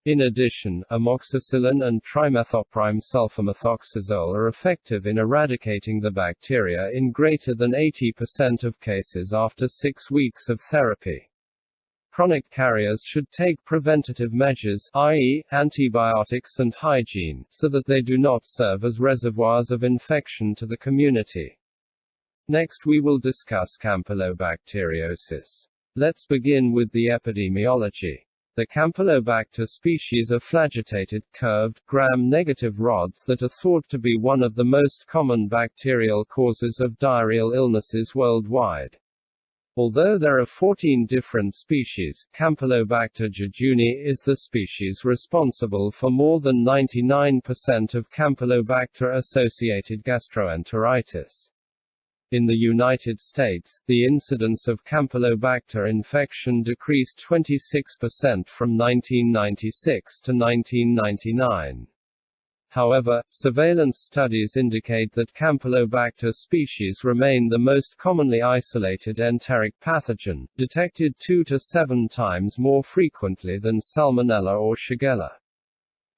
A: In addition, amoxicillin and trimethoprim sulfamethoxazole are effective in eradicating the bacteria in greater than 80% of cases after 6 weeks of therapy. Chronic carriers should take preventative measures, i.e., antibiotics and hygiene, so that they do not serve as reservoirs of infection to the community. Next we will discuss campylobacteriosis. Let's begin with the epidemiology. The Campylobacter species are flagellated, curved, gram-negative rods that are thought to be one of the most common bacterial causes of diarrheal illnesses worldwide. Although there are 14 different species, Campylobacter jejuni is the species responsible for more than 99% of Campylobacter-associated gastroenteritis. In the United States, the incidence of Campylobacter infection decreased 26% from 1996 to 1999. However, surveillance studies indicate that Campylobacter species remain the most commonly isolated enteric pathogen, detected 2 to 7 times more frequently than Salmonella or Shigella.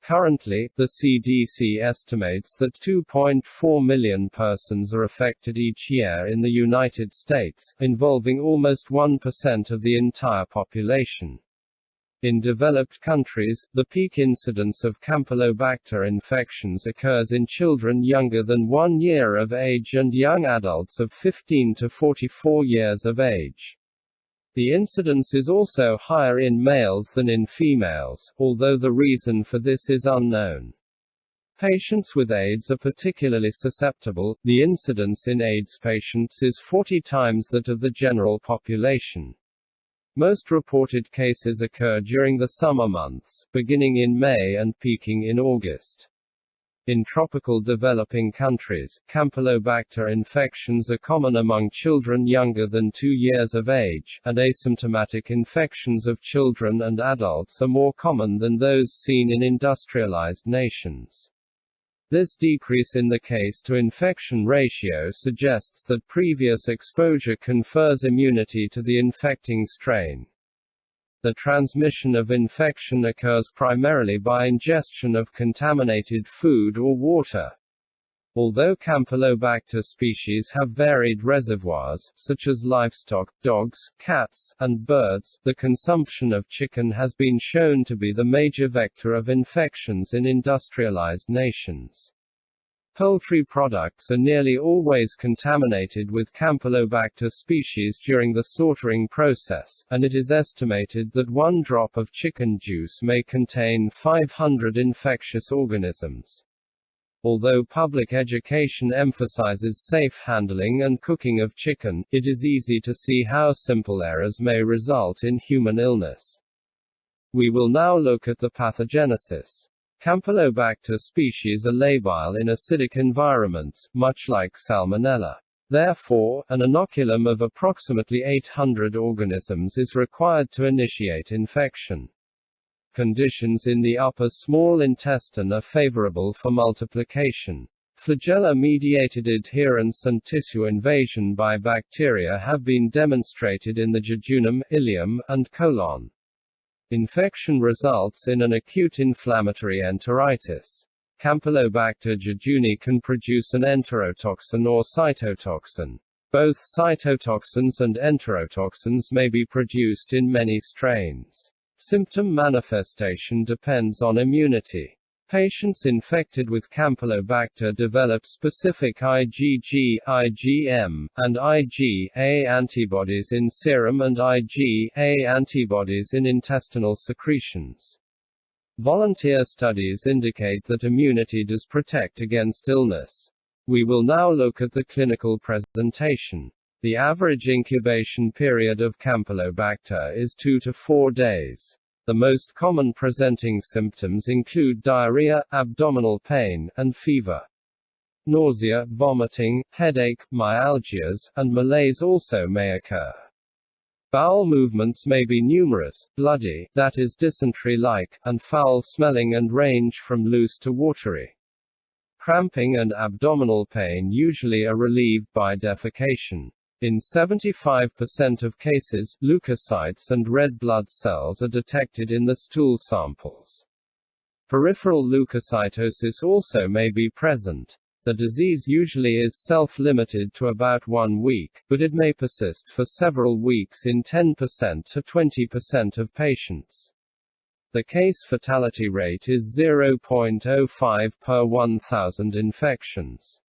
A: Currently, the CDC estimates that 2.4 million persons are affected each year in the United States, involving almost 1% of the entire population. In developed countries, the peak incidence of Campylobacter infections occurs in children younger than 1 year of age and young adults of 15 to 44 years of age. The incidence is also higher in males than in females, although the reason for this is unknown. Patients with AIDS are particularly susceptible. The incidence in AIDS patients is 40 times that of the general population. Most reported cases occur during the summer months, beginning in May and peaking in August. In tropical developing countries, Campylobacter infections are common among children younger than 2 years of age, and asymptomatic infections of children and adults are more common than those seen in industrialized nations. This decrease in the case-to-infection ratio suggests that previous exposure confers immunity to the infecting strain. The transmission of infection occurs primarily by ingestion of contaminated food or water. Although Campylobacter species have varied reservoirs, such as livestock, dogs, cats, and birds, the consumption of chicken has been shown to be the major vector of infections in industrialized nations. Poultry products are nearly always contaminated with Campylobacter species during the slaughtering process, and it is estimated that 1 drop of chicken juice may contain 500 infectious organisms. Although public education emphasizes safe handling and cooking of chicken, it is easy to see how simple errors may result in human illness. We will now look at the pathogenesis. Campylobacter species are labile in acidic environments, much like Salmonella. Therefore, an inoculum of approximately 800 organisms is required to initiate infection. Conditions in the upper small intestine are favorable for multiplication. Flagella-mediated adherence and tissue invasion by bacteria have been demonstrated in the jejunum, ileum, and colon. Infection results in an acute inflammatory enteritis. Campylobacter jejuni can produce an enterotoxin or cytotoxin. Both cytotoxins and enterotoxins may be produced in many strains. Symptom manifestation depends on immunity. Patients infected with Campylobacter develop specific IgG, IgM, and IgA antibodies in serum and IgA antibodies in intestinal secretions. Volunteer studies indicate that immunity does protect against illness. We will now look at the clinical presentation. The average incubation period of Campylobacter is 2 to 4 days. The most common presenting symptoms include diarrhea, abdominal pain, and fever. Nausea, vomiting, headache, myalgias, and malaise also may occur. Bowel movements may be numerous, bloody, that is dysentery-like, and foul-smelling and range from loose to watery. Cramping and abdominal pain usually are relieved by defecation. In 75% of cases, leukocytes and red blood cells are detected in the stool samples. Peripheral leukocytosis also may be present. The disease usually is self-limited to about 1 week, but it may persist for several weeks in 10% to 20% of patients. The case fatality rate is 0.05 per 1,000 infections.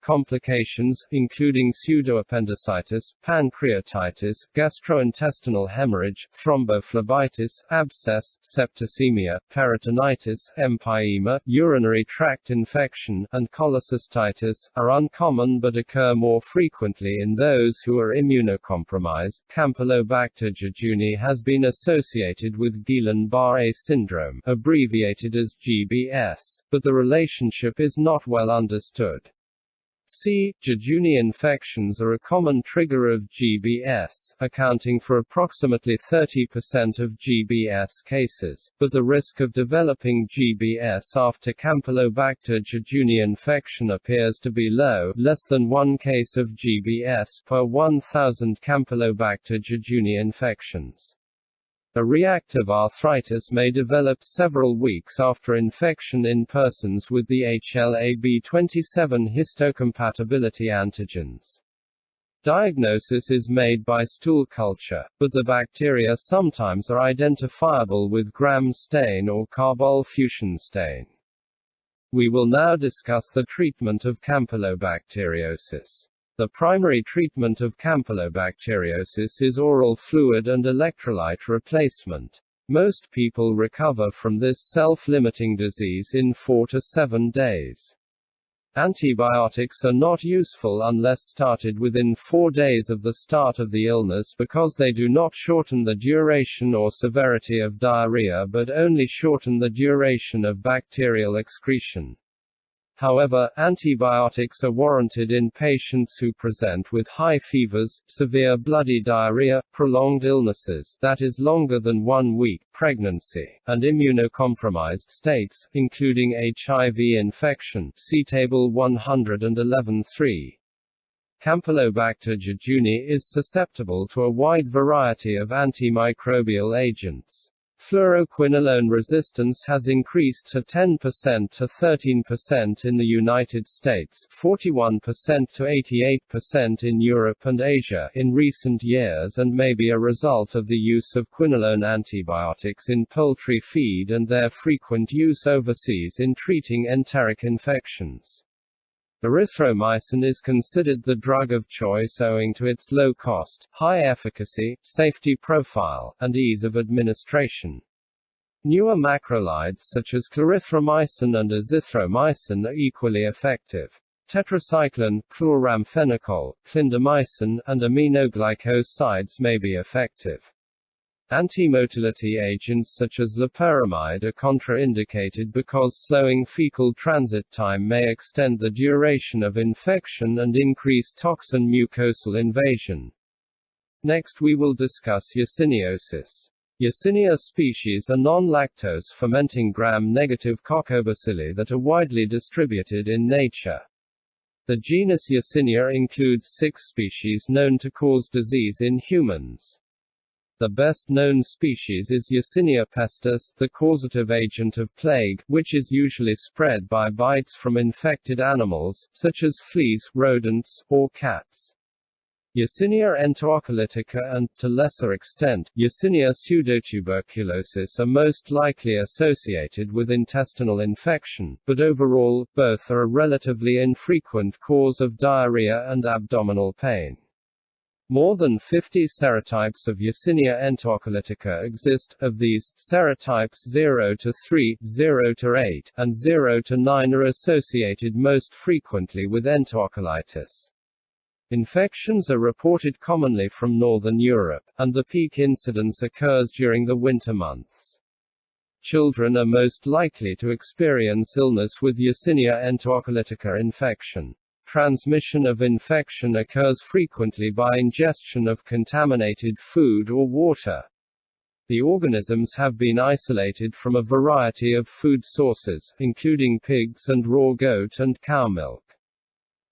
A: Complications, including pseudoappendicitis, pancreatitis, gastrointestinal hemorrhage, thrombophlebitis, abscess, septicemia, peritonitis, empyema, urinary tract infection, and cholecystitis, are uncommon but occur more frequently in those who are immunocompromised. Campylobacter jejuni has been associated with Guillain-Barré syndrome, abbreviated as GBS, but the relationship is not well understood. Jejuni infections are a common trigger of GBS, accounting for approximately 30% of GBS cases, but the risk of developing GBS after Campylobacter jejuni infection appears to be low, less than 1 case of GBS per 1,000 Campylobacter jejuni infections. A reactive arthritis may develop several weeks after infection in persons with the HLA-B27 histocompatibility antigens. Diagnosis is made by stool culture, but the bacteria sometimes are identifiable with Gram stain or carbol fuchsin stain. We will now discuss the treatment of campylobacteriosis. The primary treatment of campylobacteriosis is oral fluid and electrolyte replacement. Most people recover from this self-limiting disease in 4 to 7 days. Antibiotics are not useful unless started within 4 days of the start of the illness because they do not shorten the duration or severity of diarrhea but only shorten the duration of bacterial excretion. However, antibiotics are warranted in patients who present with high fevers, severe bloody diarrhea, prolonged illnesses that is longer than 1 week, pregnancy, and immunocompromised states, including HIV infection. See Table 111.3. Campylobacter jejuni is susceptible to a wide variety of antimicrobial agents. Fluoroquinolone resistance has increased to 10% to 13% in the United States, 41% to 88% in Europe and Asia in recent years and may be a result of the use of quinolone antibiotics in poultry feed and their frequent use overseas in treating enteric infections. Erythromycin is considered the drug of choice owing to its low cost, high efficacy, safety profile, and ease of administration. Newer macrolides such as clarithromycin and azithromycin are equally effective. Tetracycline, chloramphenicol, clindamycin, and aminoglycosides may be effective. Antimotility agents such as loperamide are contraindicated because slowing fecal transit time may extend the duration of infection and increase toxin mucosal invasion. Next we will discuss yersiniosis. Yersinia species are non-lactose fermenting gram-negative coccobacilli that are widely distributed in nature. The genus Yersinia includes 6 species known to cause disease in humans. The best-known species is Yersinia pestis, the causative agent of plague, which is usually spread by bites from infected animals, such as fleas, rodents, or cats. Yersinia enterocolytica and, to lesser extent, Yersinia pseudotuberculosis are most likely associated with intestinal infection, but overall, both are a relatively infrequent cause of diarrhea and abdominal pain. More than 50 serotypes of Yersinia enterocolytica exist. Of these, serotypes 0 to 3, 0 to 8, and 0 to 9 are associated most frequently with enterocolitis. Infections are reported commonly from Northern Europe, and the peak incidence occurs during the winter months. Children are most likely to experience illness with Yersinia enterocolytica infection. Transmission of infection occurs frequently by ingestion of contaminated food or water. The organisms have been isolated from a variety of food sources, including pigs and raw goat and cow milk.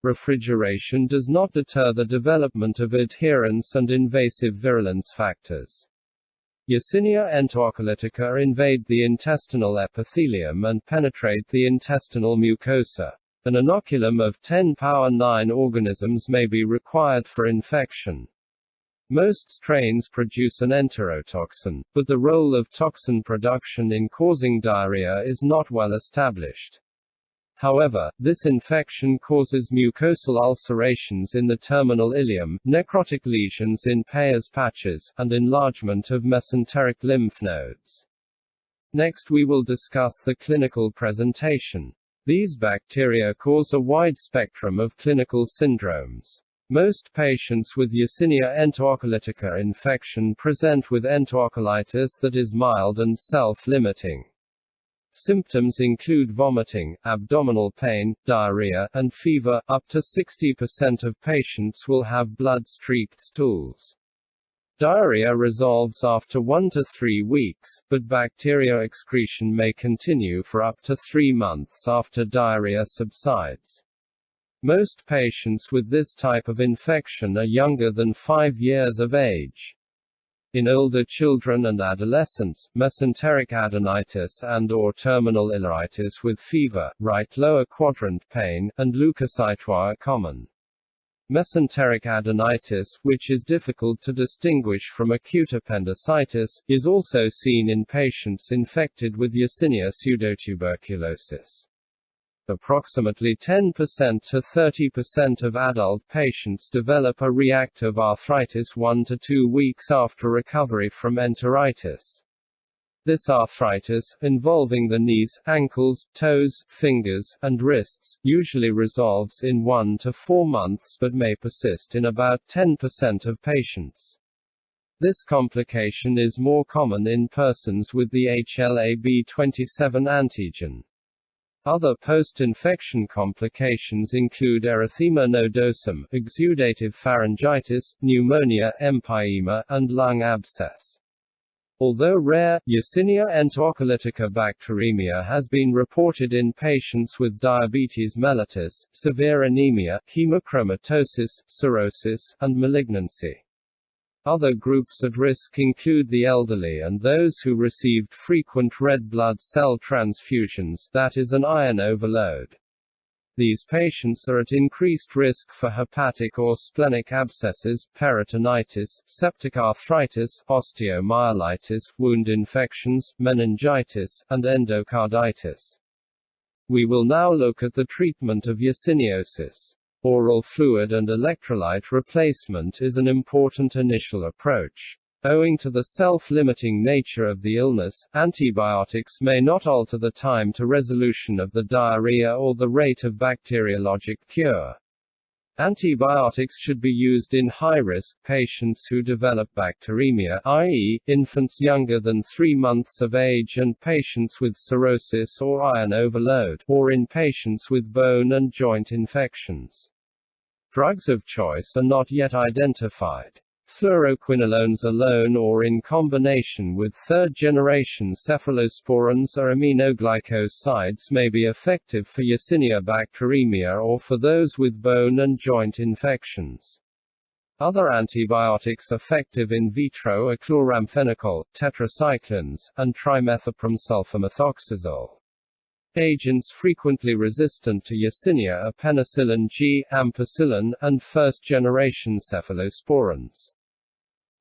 A: Refrigeration does not deter the development of adherence and invasive virulence factors. Yersinia enterocolytica invade the intestinal epithelium and penetrate the intestinal mucosa. An inoculum of 10^9 organisms may be required for infection. Most strains produce an enterotoxin, but the role of toxin production in causing diarrhea is not well established. However, this infection causes mucosal ulcerations in the terminal ileum, necrotic lesions in Peyer's patches, and enlargement of mesenteric lymph nodes. Next we will discuss the clinical presentation. These bacteria cause a wide spectrum of clinical syndromes. Most patients with Yersinia enterocolytica infection present with enterocolitis that is mild and self-limiting. Symptoms include vomiting, abdominal pain, diarrhea, and fever. Up to 60% of patients will have blood-streaked stools. Diarrhea resolves after 1 to 3 weeks, but bacteria excretion may continue for up to 3 months after diarrhea subsides. Most patients with this type of infection are younger than 5 years of age. In older children and adolescents, mesenteric adenitis and/or terminal ileitis with fever, right lower quadrant pain, and leukocyte are common. Mesenteric adenitis, which is difficult to distinguish from acute appendicitis, is also seen in patients infected with Yersinia pseudotuberculosis. Approximately 10% to 30% of adult patients develop a reactive arthritis 1 to 2 weeks after recovery from enteritis. This arthritis, involving the knees, ankles, toes, fingers, and wrists, usually resolves in 1 to 4 months but may persist in about 10% of patients. This complication is more common in persons with the HLA-B27 antigen. Other post-infection complications include erythema nodosum, exudative pharyngitis, pneumonia, empyema, and lung abscess. Although rare, Yersinia enterocolytica bacteremia has been reported in patients with diabetes mellitus, severe anemia, hemochromatosis, cirrhosis, and malignancy. Other groups at risk include the elderly and those who received frequent red blood cell transfusions, that is an iron overload. These patients are at increased risk for hepatic or splenic abscesses, peritonitis, septic arthritis, osteomyelitis, wound infections, meningitis, and endocarditis. We will now look at the treatment of yersiniosis. Oral fluid and electrolyte replacement is an important initial approach. Owing to the self-limiting nature of the illness, antibiotics may not alter the time to resolution of the diarrhea or the rate of bacteriologic cure. Antibiotics should be used in high-risk patients who develop bacteremia, i.e., infants younger than 3 months of age and patients with cirrhosis or iron overload, or in patients with bone and joint infections. Drugs of choice are not yet identified. Fluoroquinolones alone or in combination with third-generation cephalosporins or aminoglycosides may be effective for Yersinia bacteremia or for those with bone and joint infections. Other antibiotics effective in vitro are chloramphenicol, tetracyclines, and trimethoprim-sulfamethoxazole. Agents frequently resistant to Yersinia are penicillin G, ampicillin, and first-generation cephalosporins.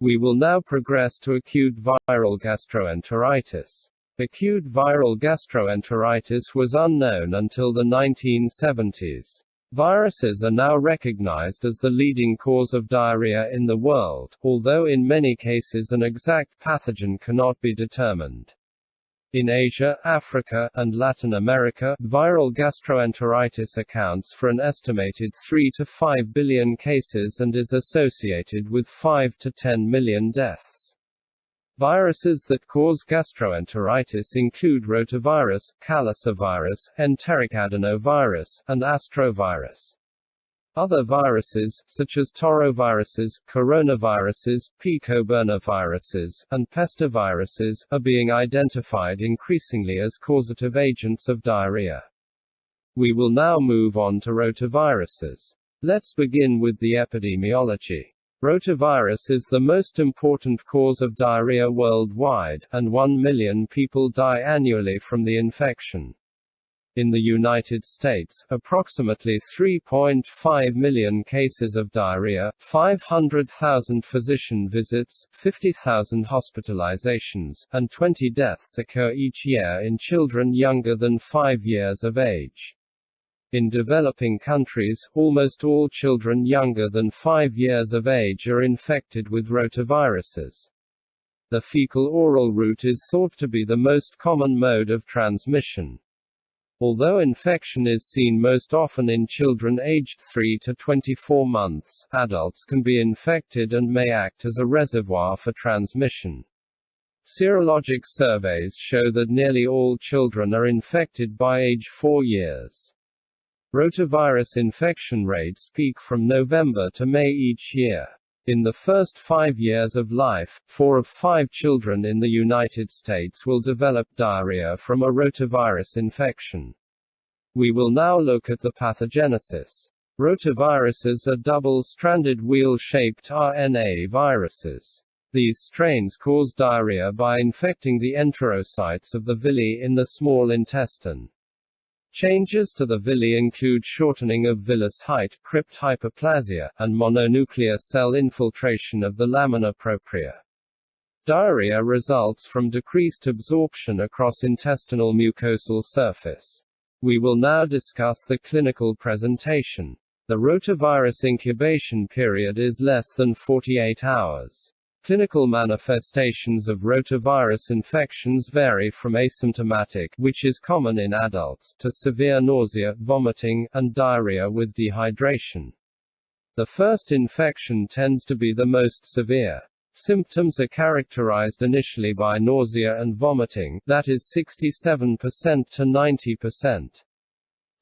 A: We will now progress to acute viral gastroenteritis. Acute viral gastroenteritis was unknown until the 1970s. Viruses are now recognized as the leading cause of diarrhea in the world, although in many cases an exact pathogen cannot be determined. In Asia, Africa, and Latin America, viral gastroenteritis accounts for an estimated 3 to 5 billion cases and is associated with 5 to 10 million deaths. Viruses that cause gastroenteritis include rotavirus, calicivirus, enteric adenovirus, and astrovirus. Other viruses, such as toroviruses, coronaviruses, picoburnaviruses, and pestiviruses, are being identified increasingly as causative agents of diarrhea. We will now move on to rotaviruses. Let's begin with the epidemiology. Rotavirus is the most important cause of diarrhea worldwide, and 1 million people die annually from the infection. In the United States, approximately 3.5 million cases of diarrhea, 500,000 physician visits, 50,000 hospitalizations, and 20 deaths occur each year in children younger than 5 years of age. In developing countries, almost all children younger than 5 years of age are infected with rotaviruses. The fecal-oral route is thought to be the most common mode of transmission. Although infection is seen most often in children aged 3 to 24 months, adults can be infected and may act as a reservoir for transmission. Serologic surveys show that nearly all children are infected by age 4 years. Rotavirus infection rates peak from November to May each year. In the first 5 years of life, 4 of 5 children in the United States will develop diarrhea from a rotavirus infection. We will now look at the pathogenesis. Rotaviruses are double-stranded wheel-shaped RNA viruses. These strains cause diarrhea by infecting the enterocytes of the villi in the small intestine. Changes to the villi include shortening of villus height, crypt hyperplasia, and mononuclear cell infiltration of the lamina propria. Diarrhea results from decreased absorption across intestinal mucosal surface. We will now discuss the clinical presentation. The rotavirus incubation period is less than 48 hours. Clinical manifestations of rotavirus infections vary from asymptomatic, which is common in adults, to severe nausea, vomiting, and diarrhea with dehydration. The first infection tends to be the most severe. Symptoms are characterized initially by nausea and vomiting, that is 67% to 90%.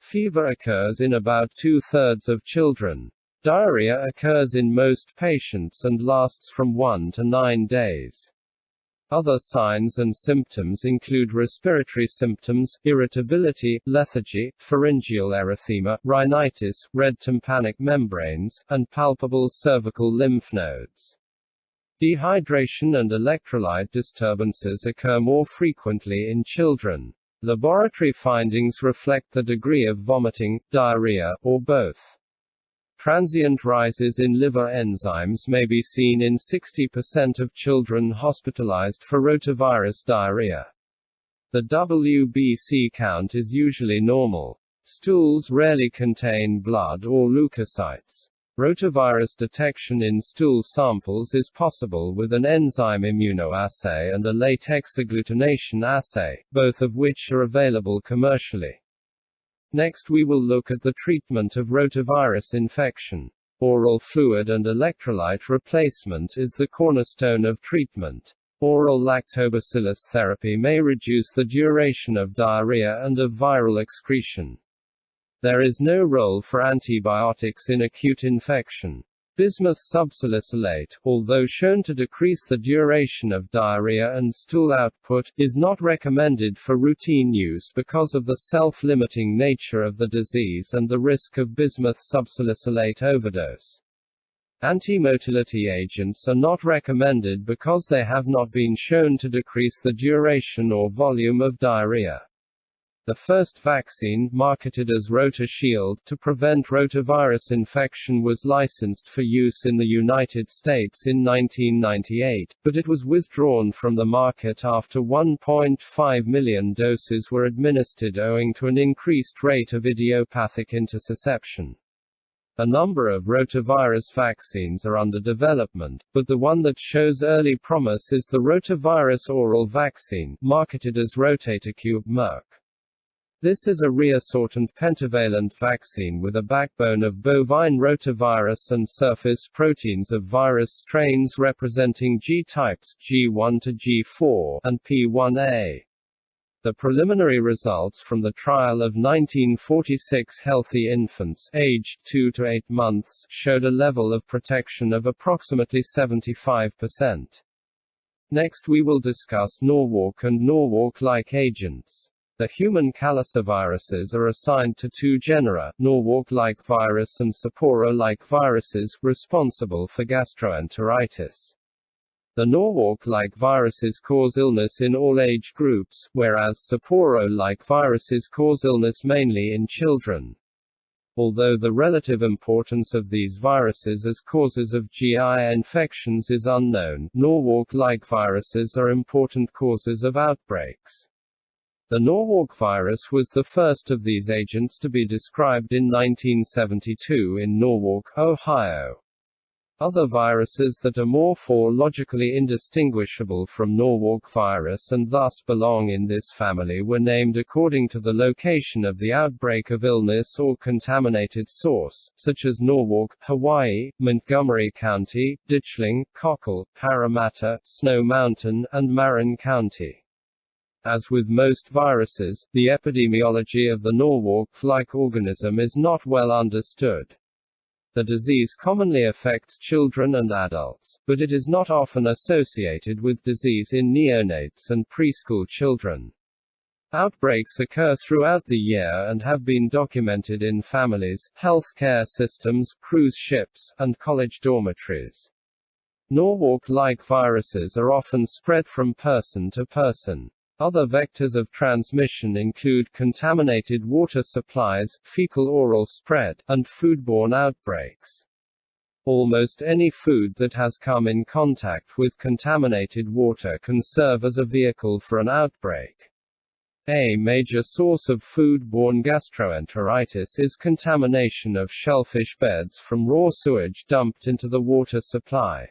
A: Fever occurs in about 2/3 of children. Diarrhea occurs in most patients and lasts from 1 to 9 days. Other signs and symptoms include respiratory symptoms, irritability, lethargy, pharyngeal erythema, rhinitis, red tympanic membranes, and palpable cervical lymph nodes. Dehydration and electrolyte disturbances occur more frequently in children. Laboratory findings reflect the degree of vomiting, diarrhea, or both. Transient rises in liver enzymes may be seen in 60% of children hospitalized for rotavirus diarrhea. The WBC count is usually normal. Stools rarely contain blood or leukocytes. Rotavirus detection in stool samples is possible with an enzyme immunoassay and a latex agglutination assay, both of which are available commercially. Next we will look at the treatment of rotavirus infection. Oral fluid and electrolyte replacement is the cornerstone of treatment. Oral lactobacillus therapy may reduce the duration of diarrhea and of viral excretion. There is no role for antibiotics in acute infection. Bismuth subsalicylate, although shown to decrease the duration of diarrhea and stool output, is not recommended for routine use because of the self-limiting nature of the disease and the risk of bismuth subsalicylate overdose. Antimotility agents are not recommended because they have not been shown to decrease the duration or volume of diarrhea. The first vaccine, marketed as RotaShield, to prevent rotavirus infection was licensed for use in the United States in 1998, but it was withdrawn from the market after 1.5 million doses were administered owing to an increased rate of idiopathic intussusception. A number of rotavirus vaccines are under development, but the one that shows early promise is the rotavirus oral vaccine, marketed as Rotatacube Merck. This is a reassortant pentavalent vaccine with a backbone of bovine rotavirus and surface proteins of virus strains representing G types G1 to G4 and P1A. The preliminary results from the trial of 1946 healthy infants aged 2 to 8 months showed a level of protection of approximately 75%. Next we will discuss Norwalk and Norwalk-like agents. The human caliciviruses are assigned to two genera, Norwalk-like virus and Sapporo-like viruses, responsible for gastroenteritis. The Norwalk-like viruses cause illness in all age groups, whereas Sapporo-like viruses cause illness mainly in children. Although the relative importance of these viruses as causes of GI infections is unknown, Norwalk-like viruses are important causes of outbreaks. The Norwalk virus was the first of these agents to be described in 1972 in Norwalk, Ohio. Other viruses that are morphologically indistinguishable from Norwalk virus and thus belong in this family were named according to the location of the outbreak of illness or contaminated source, such as Norwalk, Hawaii, Montgomery County, Ditchling, Cockle, Parramatta, Snow Mountain, and Marin County. As with most viruses, the epidemiology of the Norwalk-like organism is not well understood. The disease commonly affects children and adults, but it is not often associated with disease in neonates and preschool children. Outbreaks occur throughout the year and have been documented in families, healthcare systems, cruise ships, and college dormitories. Norwalk-like viruses are often spread from person to person. Other vectors of transmission include contaminated water supplies, fecal-oral spread, and foodborne outbreaks. Almost any food that has come in contact with contaminated water can serve as a vehicle for an outbreak. A major source of food-borne gastroenteritis is contamination of shellfish beds from raw sewage dumped into the water supply.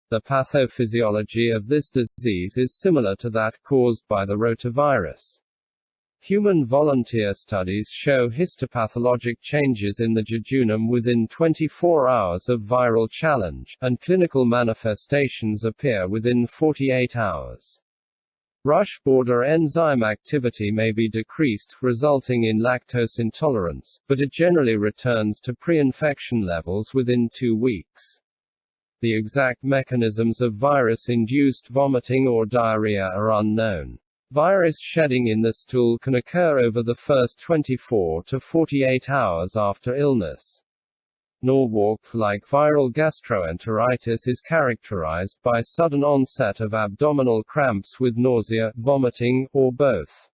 A: The pathophysiology of this disease is similar to that caused by the rotavirus. Human volunteer studies show histopathologic changes in the jejunum within 24 hours of viral challenge, and clinical manifestations appear within 48 hours. Rush border enzyme activity may be decreased, resulting in lactose intolerance, but it generally returns to pre-infection levels within 2 weeks. The exact mechanisms of virus-induced vomiting or diarrhea are unknown. Virus shedding in the stool can occur over the first 24 to 48 hours after illness. Norwalk-like viral gastroenteritis is characterized by sudden onset of abdominal cramps with nausea, vomiting, or both.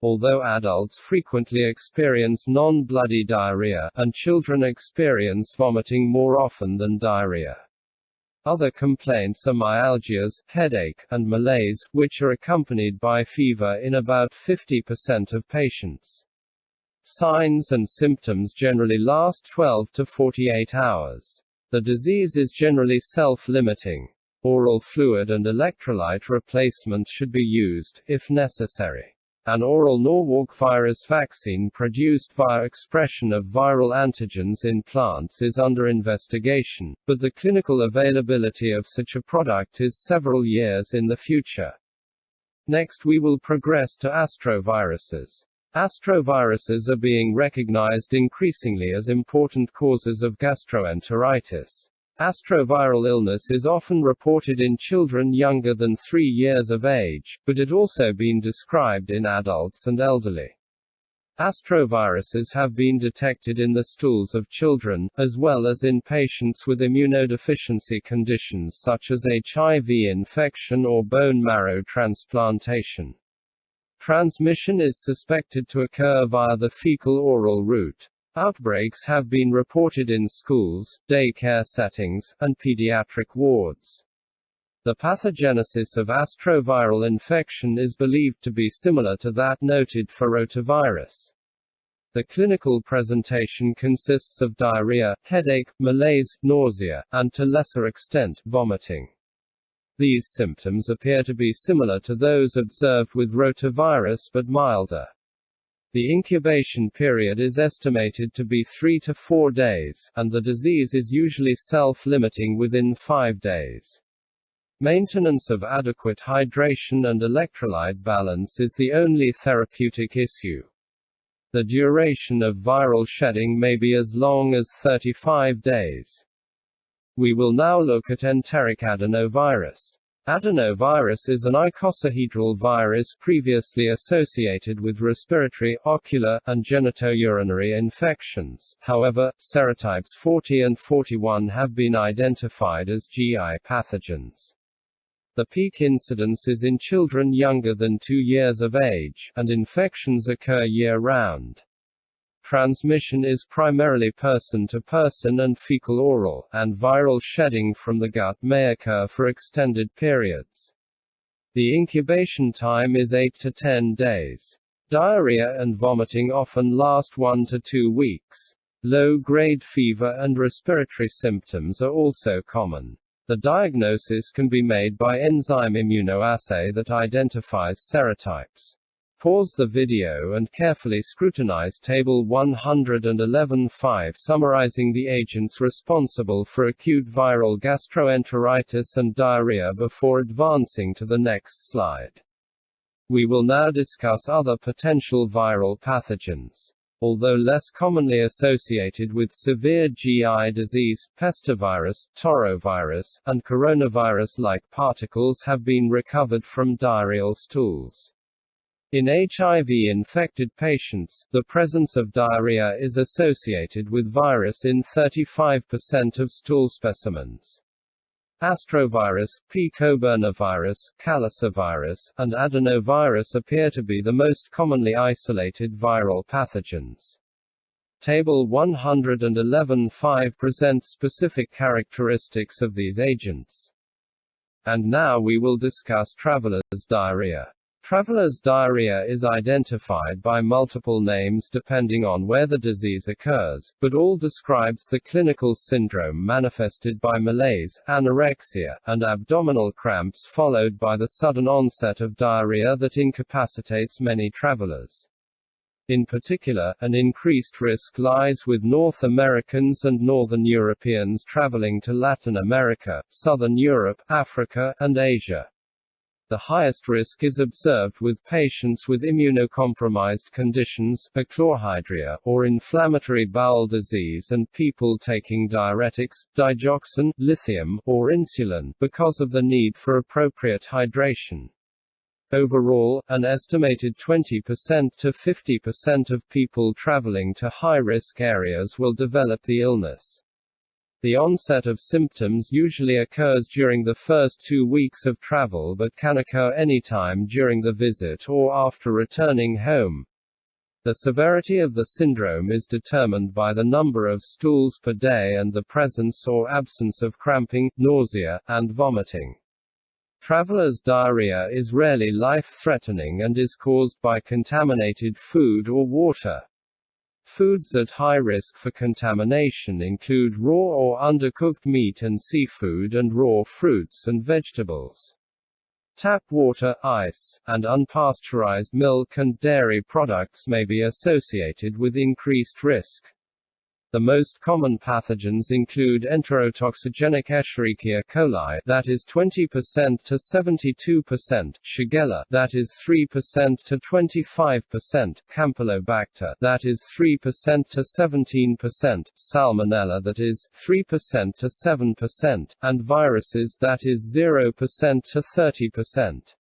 A: Although adults frequently experience non-bloody diarrhea, and children experience vomiting more often than diarrhea. Other complaints are myalgias, headache, and malaise, which are accompanied by fever in about 50% of patients. Signs and symptoms generally last 12 to 48 hours. The disease is generally self-limiting. Oral fluid and electrolyte replacement should be used, if necessary. An oral Norwalk virus vaccine produced via expression of viral antigens in plants is under investigation, but the clinical availability of such a product is several years in the future. Next we will progress to astroviruses. Astroviruses are being recognized increasingly as important causes of gastroenteritis. Astroviral illness is often reported in children younger than 3 years of age, but it also been described in adults and elderly. Astroviruses have been detected in the stools of children, as well as in patients with immunodeficiency conditions such as HIV infection or bone marrow transplantation. Transmission is suspected to occur via the fecal-oral route. Outbreaks have been reported in schools, daycare settings, and pediatric wards. The pathogenesis of astroviral infection is believed to be similar to that noted for rotavirus. The clinical presentation consists of diarrhea, headache, malaise, nausea, and to lesser extent, vomiting. These symptoms appear to be similar to those observed with rotavirus but milder. The incubation period is estimated to be 3 to 4 days, and the disease is usually self-limiting within 5 days. Maintenance of adequate hydration and electrolyte balance is the only therapeutic issue. The duration of viral shedding may be as long as 35 days. We will now look at enteric adenovirus. Adenovirus is an icosahedral virus previously associated with respiratory, ocular, and genitourinary infections. However, serotypes 40 and 41 have been identified as GI pathogens. The peak incidence is in children younger than 2 years of age, and infections occur year-round. Transmission is primarily person-to-person and fecal-oral, and viral shedding from the gut may occur for extended periods. The incubation time is 8 to 10 days. Diarrhea and vomiting often last 1 to 2 weeks. Low-grade fever and respiratory symptoms are also common. The diagnosis can be made by enzyme immunoassay that identifies serotypes. Pause the video and carefully scrutinize Table 111.5 summarizing the agents responsible for acute viral gastroenteritis and diarrhea before advancing to the next slide. We will now discuss other potential viral pathogens. Although less commonly associated with severe GI disease, pestivirus, torovirus, and coronavirus-like particles have been recovered from diarrheal stools. In HIV-infected patients, the presence of diarrhea is associated with virus in 35% of stool specimens. Astrovirus, picoburnavirus, calicivirus, and adenovirus appear to be the most commonly isolated viral pathogens. Table 111.5 presents specific characteristics of these agents. And now we will discuss traveler's diarrhea. Traveler's diarrhea is identified by multiple names depending on where the disease occurs, but all describes the clinical syndrome manifested by malaise, anorexia, and abdominal cramps followed by the sudden onset of diarrhea that incapacitates many travelers. In particular, an increased risk lies with North Americans and Northern Europeans traveling to Latin America, Southern Europe, Africa, and Asia. The highest risk is observed with patients with immunocompromised conditions, achlorhydria, or inflammatory bowel disease, and people taking diuretics, digoxin, lithium, or insulin, because of the need for appropriate hydration. Overall, an estimated 20% to 50% of people traveling to high-risk areas will develop the illness. The onset of symptoms usually occurs during the first 2 weeks of travel but can occur anytime during the visit or after returning home. The severity of the syndrome is determined by the number of stools per day and the presence or absence of cramping, nausea, and vomiting. Traveler's diarrhea is rarely life-threatening and is caused by contaminated food or water. Foods at high risk for contamination include raw or undercooked meat and seafood and raw fruits and vegetables. Tap water, ice, and unpasteurized milk and dairy products may be associated with increased risk. The most common pathogens include Enterotoxigenic Escherichia coli, that is 20% to 72%, Shigella, that is 3% to 25%, Campylobacter, that is 3% to 17%, Salmonella, that is 3% to 7%, and viruses, that is 0% to 30%.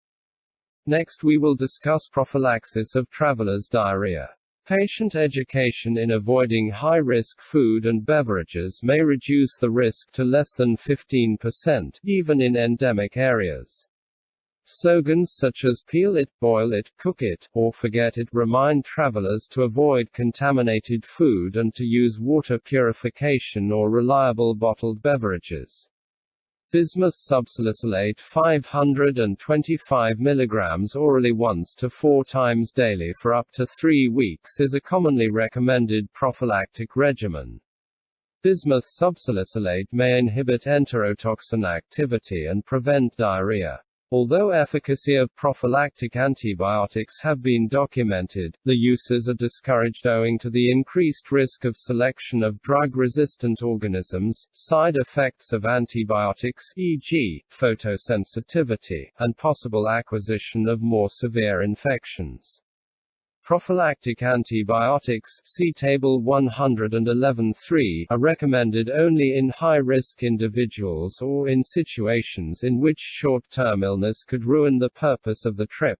A: Next we will discuss prophylaxis of traveler's diarrhea. Patient education in avoiding high-risk food and beverages may reduce the risk to less than 15%, even in endemic areas. Slogans such as "peel it, boil it, cook it, or forget it" remind travelers to avoid contaminated food and to use water purification or reliable bottled beverages. Bismuth subsalicylate 525 mg orally once to 4 times daily for up to 3 weeks is a commonly recommended prophylactic regimen. Bismuth subsalicylate may inhibit enterotoxin activity and prevent diarrhea. Although efficacy of prophylactic antibiotics have been documented, the uses are discouraged owing to the increased risk of selection of drug-resistant organisms, side effects of antibiotics, e.g., photosensitivity, and possible acquisition of more severe infections. Prophylactic antibiotics, see Table 111.3, are recommended only in high-risk individuals or in situations in which short-term illness could ruin the purpose of the trip.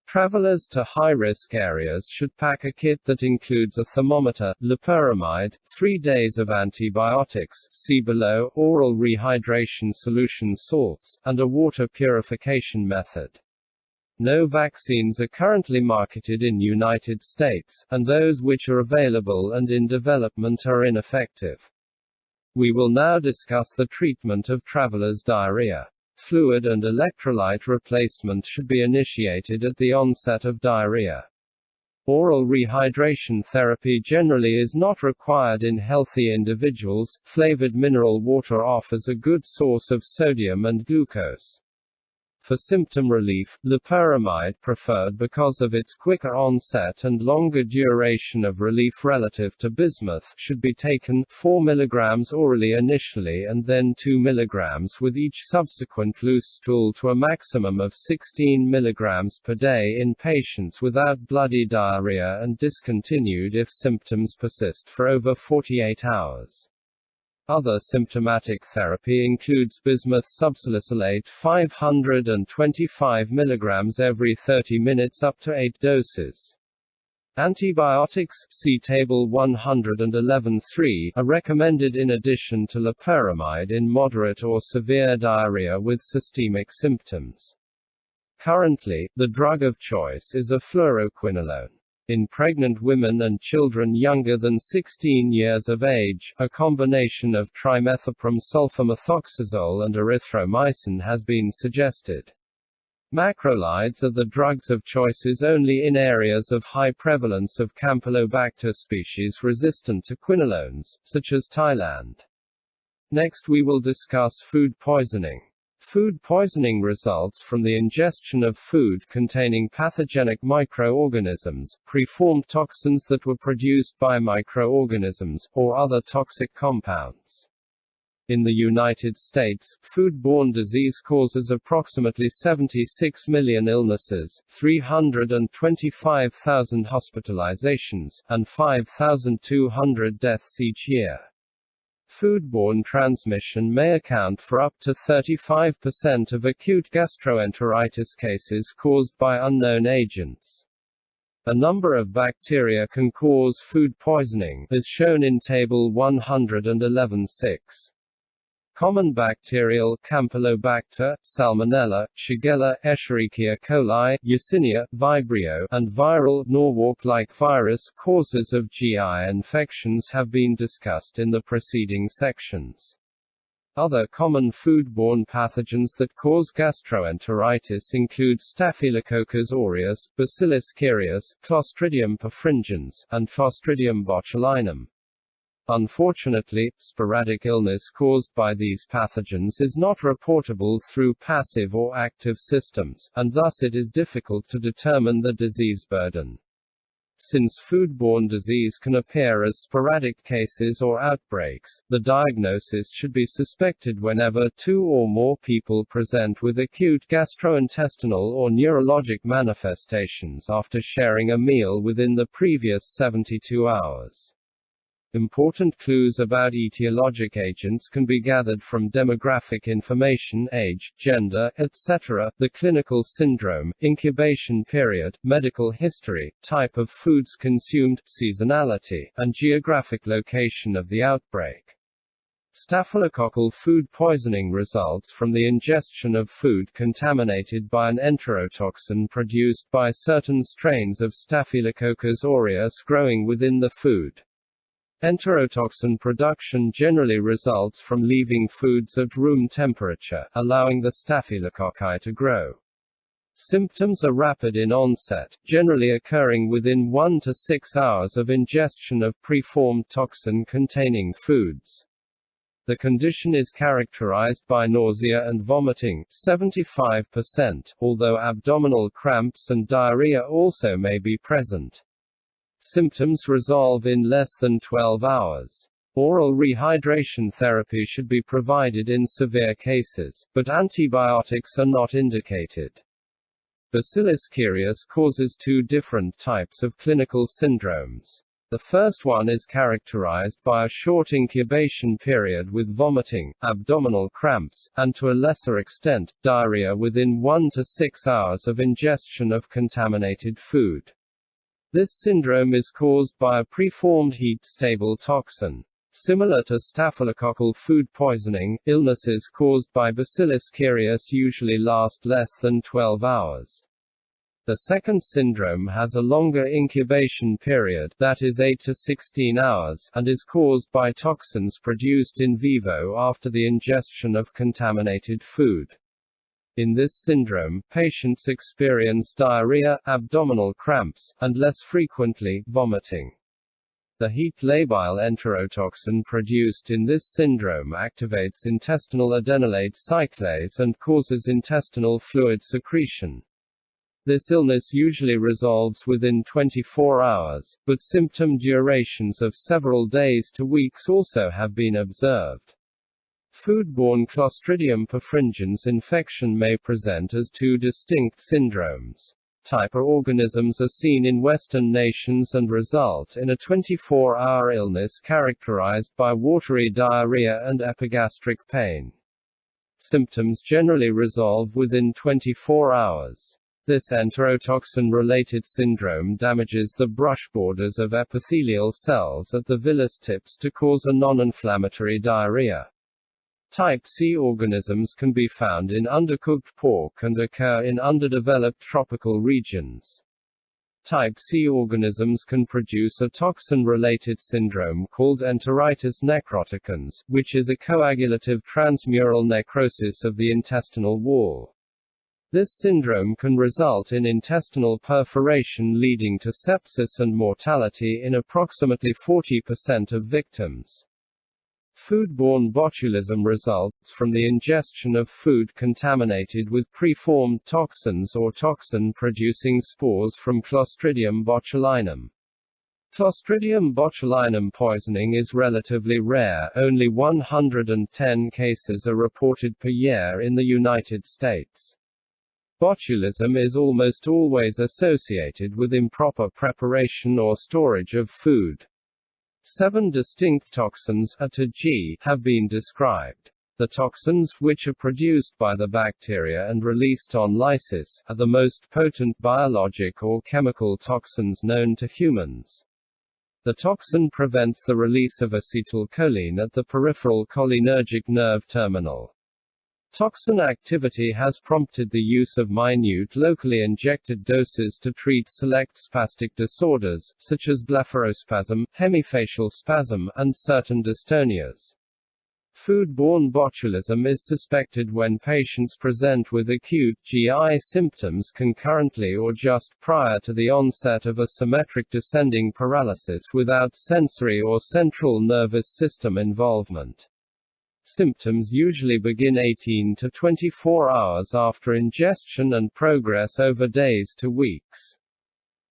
A: Travelers to high-risk areas should pack a kit that includes a thermometer, loperamide, 3 days of antibiotics, see below, oral rehydration solution salts, and a water purification method. No vaccines are currently marketed in United States, and those which are available and in development are ineffective. We will now discuss the treatment of traveler's diarrhea. Fluid and electrolyte replacement should be initiated at the onset of diarrhea. Oral rehydration therapy generally is not required in healthy individuals. Flavored mineral water offers a good source of sodium and glucose. For symptom relief, loperamide preferred because of its quicker onset and longer duration of relief relative to bismuth should be taken 4 mg orally initially and then 2 mg with each subsequent loose stool to a maximum of 16 mg per day in patients without bloody diarrhea and discontinued if symptoms persist for over 48 hours. Other symptomatic therapy includes bismuth subsalicylate 525 mg every 30 minutes up to 8 doses. Antibiotics, see Table 111(3), are recommended in addition to loperamide in moderate or severe diarrhea with systemic symptoms. Currently, the drug of choice is a fluoroquinolone. In pregnant women and children younger than 16 years of age, a combination of trimethoprim sulfamethoxazole and erythromycin has been suggested. Macrolides are the drugs of choices only in areas of high prevalence of Campylobacter species resistant to quinolones, such as Thailand. Next we will discuss food poisoning. Food poisoning results from the ingestion of food containing pathogenic microorganisms, preformed toxins that were produced by microorganisms, or other toxic compounds. In the United States, foodborne disease causes approximately 76 million illnesses, 325,000 hospitalizations, and 5,200 deaths each year. Foodborne transmission may account for up to 35% of acute gastroenteritis cases caused by unknown agents. A number of bacteria can cause food poisoning, as shown in Table 111(6). Common bacterial Campylobacter, Salmonella, Shigella, Escherichia coli, Yersinia, Vibrio, and viral Norwalk-like virus causes of GI infections have been discussed in the preceding sections. Other common foodborne pathogens that cause gastroenteritis include Staphylococcus aureus, Bacillus cereus, Clostridium perfringens, and Clostridium botulinum. Unfortunately, sporadic illness caused by these pathogens is not reportable through passive or active systems, and thus it is difficult to determine the disease burden. Since foodborne disease can appear as sporadic cases or outbreaks, the diagnosis should be suspected whenever 2 or more people present with acute gastrointestinal or neurologic manifestations after sharing a meal within the previous 72 hours. Important clues about etiologic agents can be gathered from demographic information, age, gender, etc., the clinical syndrome, incubation period, medical history, type of foods consumed, seasonality, and geographic location of the outbreak. Staphylococcal food poisoning results from the ingestion of food contaminated by an enterotoxin produced by certain strains of Staphylococcus aureus growing within the food. Enterotoxin production generally results from leaving foods at room temperature, allowing the staphylococci to grow. Symptoms are rapid in onset, generally occurring within 1 to 6 hours of ingestion of preformed toxin-containing foods. The condition is characterized by nausea and vomiting, 75%, although abdominal cramps and diarrhea also may be present. Symptoms resolve in less than 12 hours. Oral rehydration therapy should be provided in severe cases, but antibiotics are not indicated. Bacillus cereus causes 2 different types of clinical syndromes. The first one is characterized by a short incubation period with vomiting, abdominal cramps, and to a lesser extent, diarrhea within 1 to 6 hours of ingestion of contaminated food. This syndrome is caused by a preformed heat-stable toxin. Similar to staphylococcal food poisoning, illnesses caused by Bacillus cereus usually last less than 12 hours. The second syndrome has a longer incubation period, that is 8 to 16 hours, and is caused by toxins produced in vivo after the ingestion of contaminated food. In this syndrome, patients experience diarrhea, abdominal cramps, and less frequently, vomiting. The heat-labile enterotoxin produced in this syndrome activates intestinal adenylate cyclase and causes intestinal fluid secretion. This illness usually resolves within 24 hours, but symptom durations of several days to weeks also have been observed. Foodborne Clostridium perfringens infection may present as 2 distinct syndromes. Hyperorganisms are seen in Western nations and result in a 24-hour illness characterized by watery diarrhea and epigastric pain. Symptoms generally resolve within 24 hours. This enterotoxin-related syndrome damages the brush borders of epithelial cells at the villus tips to cause a non-inflammatory diarrhea. Type C organisms can be found in undercooked pork and occur in underdeveloped tropical regions. Type C organisms can produce a toxin-related syndrome called enteritis necroticans, which is a coagulative transmural necrosis of the intestinal wall. This syndrome can result in intestinal perforation leading to sepsis and mortality in approximately 40% of victims. Foodborne botulism results from the ingestion of food contaminated with preformed toxins or toxin-producing spores from Clostridium botulinum. Clostridium botulinum poisoning is relatively rare, only 110 cases are reported per year in the United States. Botulism is almost always associated with improper preparation or storage of food. 7 distinct toxins A to G have been described. The toxins, which are produced by the bacteria and released on lysis, are the most potent biologic or chemical toxins known to humans. The toxin prevents the release of acetylcholine at the peripheral cholinergic nerve terminal. Toxin activity has prompted the use of minute locally injected doses to treat select spastic disorders, such as blepharospasm, hemifacial spasm, and certain dystonias. Foodborne botulism is suspected when patients present with acute GI symptoms concurrently or just prior to the onset of a symmetric descending paralysis without sensory or central nervous system involvement. Symptoms usually begin 18 to 24 hours after ingestion and progress over days to weeks.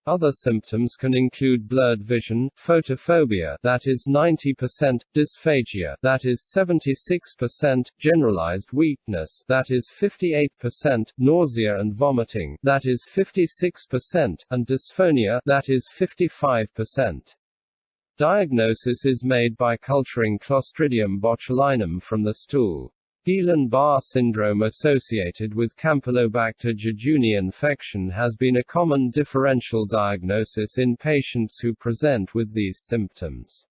A: Other symptoms can include blurred vision, photophobia that is 90%, dysphagia that is 76%, generalized weakness that is 58%, nausea and vomiting that is 56%, and dysphonia that is 55%. Diagnosis is made by culturing Clostridium botulinum from the stool. Guillain-Barré syndrome associated with Campylobacter jejuni infection has been a common differential diagnosis in patients who present with these symptoms.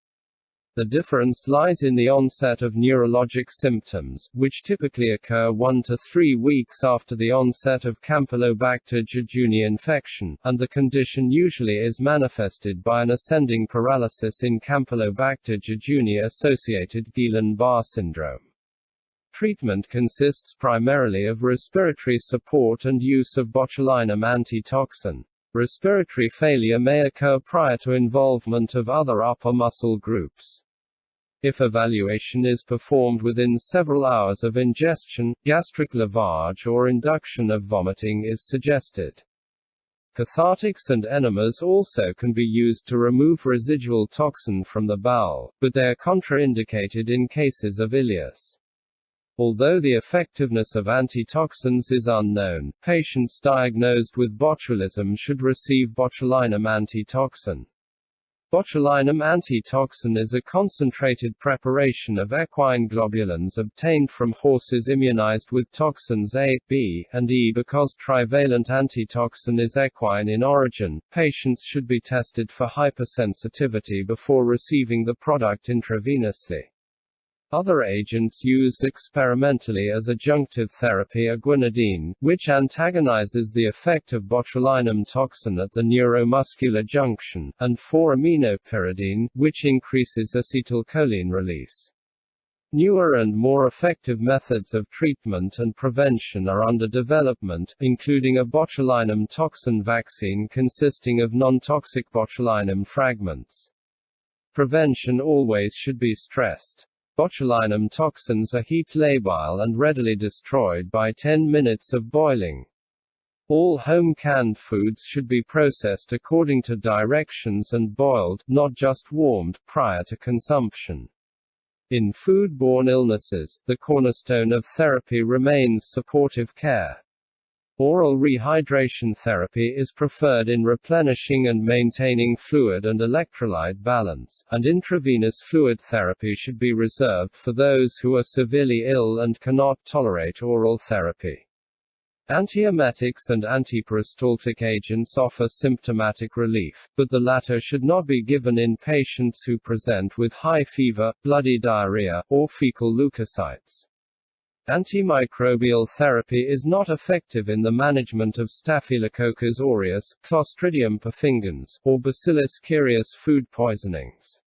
A: The difference lies in the onset of neurologic symptoms, which typically occur 1 to 3 weeks after the onset of Campylobacter jejuni infection, and the condition usually is manifested by an ascending paralysis in Campylobacter jejuni-associated Guillain-Barré syndrome. Treatment consists primarily of respiratory support and use of botulinum antitoxin. Respiratory failure may occur prior to involvement of other upper muscle groups. If evaluation is performed within several hours of ingestion, gastric lavage or induction of vomiting is suggested. Cathartics and enemas also can be used to remove residual toxin from the bowel, but they are contraindicated in cases of ileus. Although the effectiveness of antitoxins is unknown, patients diagnosed with botulism should receive botulinum antitoxin. Botulinum antitoxin is a concentrated preparation of equine globulins obtained from horses immunized with toxins A, B, and E. Because trivalent antitoxin is equine in origin, patients should be tested for hypersensitivity before receiving the product intravenously. Other agents used experimentally as adjunctive therapy are guanidine, which antagonizes the effect of botulinum toxin at the neuromuscular junction, and 4-aminopyridine, which increases acetylcholine release. Newer and more effective methods of treatment and prevention are under development, including a botulinum toxin vaccine consisting of non-toxic botulinum fragments. Prevention always should be stressed. Botulinum toxins are heat labile and readily destroyed by 10 minutes of boiling. All home canned foods should be processed according to directions and boiled, not just warmed, prior to consumption. In foodborne illnesses, the cornerstone of therapy remains supportive care. Oral rehydration therapy is preferred in replenishing and maintaining fluid and electrolyte balance, and intravenous fluid therapy should be reserved for those who are severely ill and cannot tolerate oral therapy. Antiemetics and antiperistaltic agents offer symptomatic relief, but the latter should not be given in patients who present with high fever, bloody diarrhea, or fecal leukocytes. Antimicrobial therapy is not effective in the management of Staphylococcus aureus, Clostridium perfringens, or Bacillus cereus food poisonings.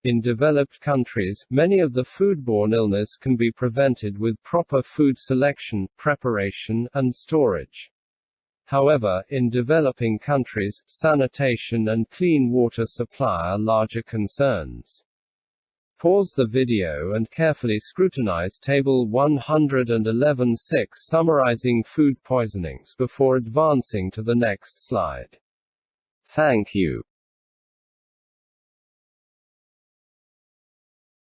A: In developed countries, many of the foodborne illness can be prevented with proper food selection, preparation, and storage. However, in developing countries, sanitation and clean water supply are larger concerns. Pause the video and carefully scrutinize Table 111.6 summarizing food poisonings before advancing to the next slide. Thank you.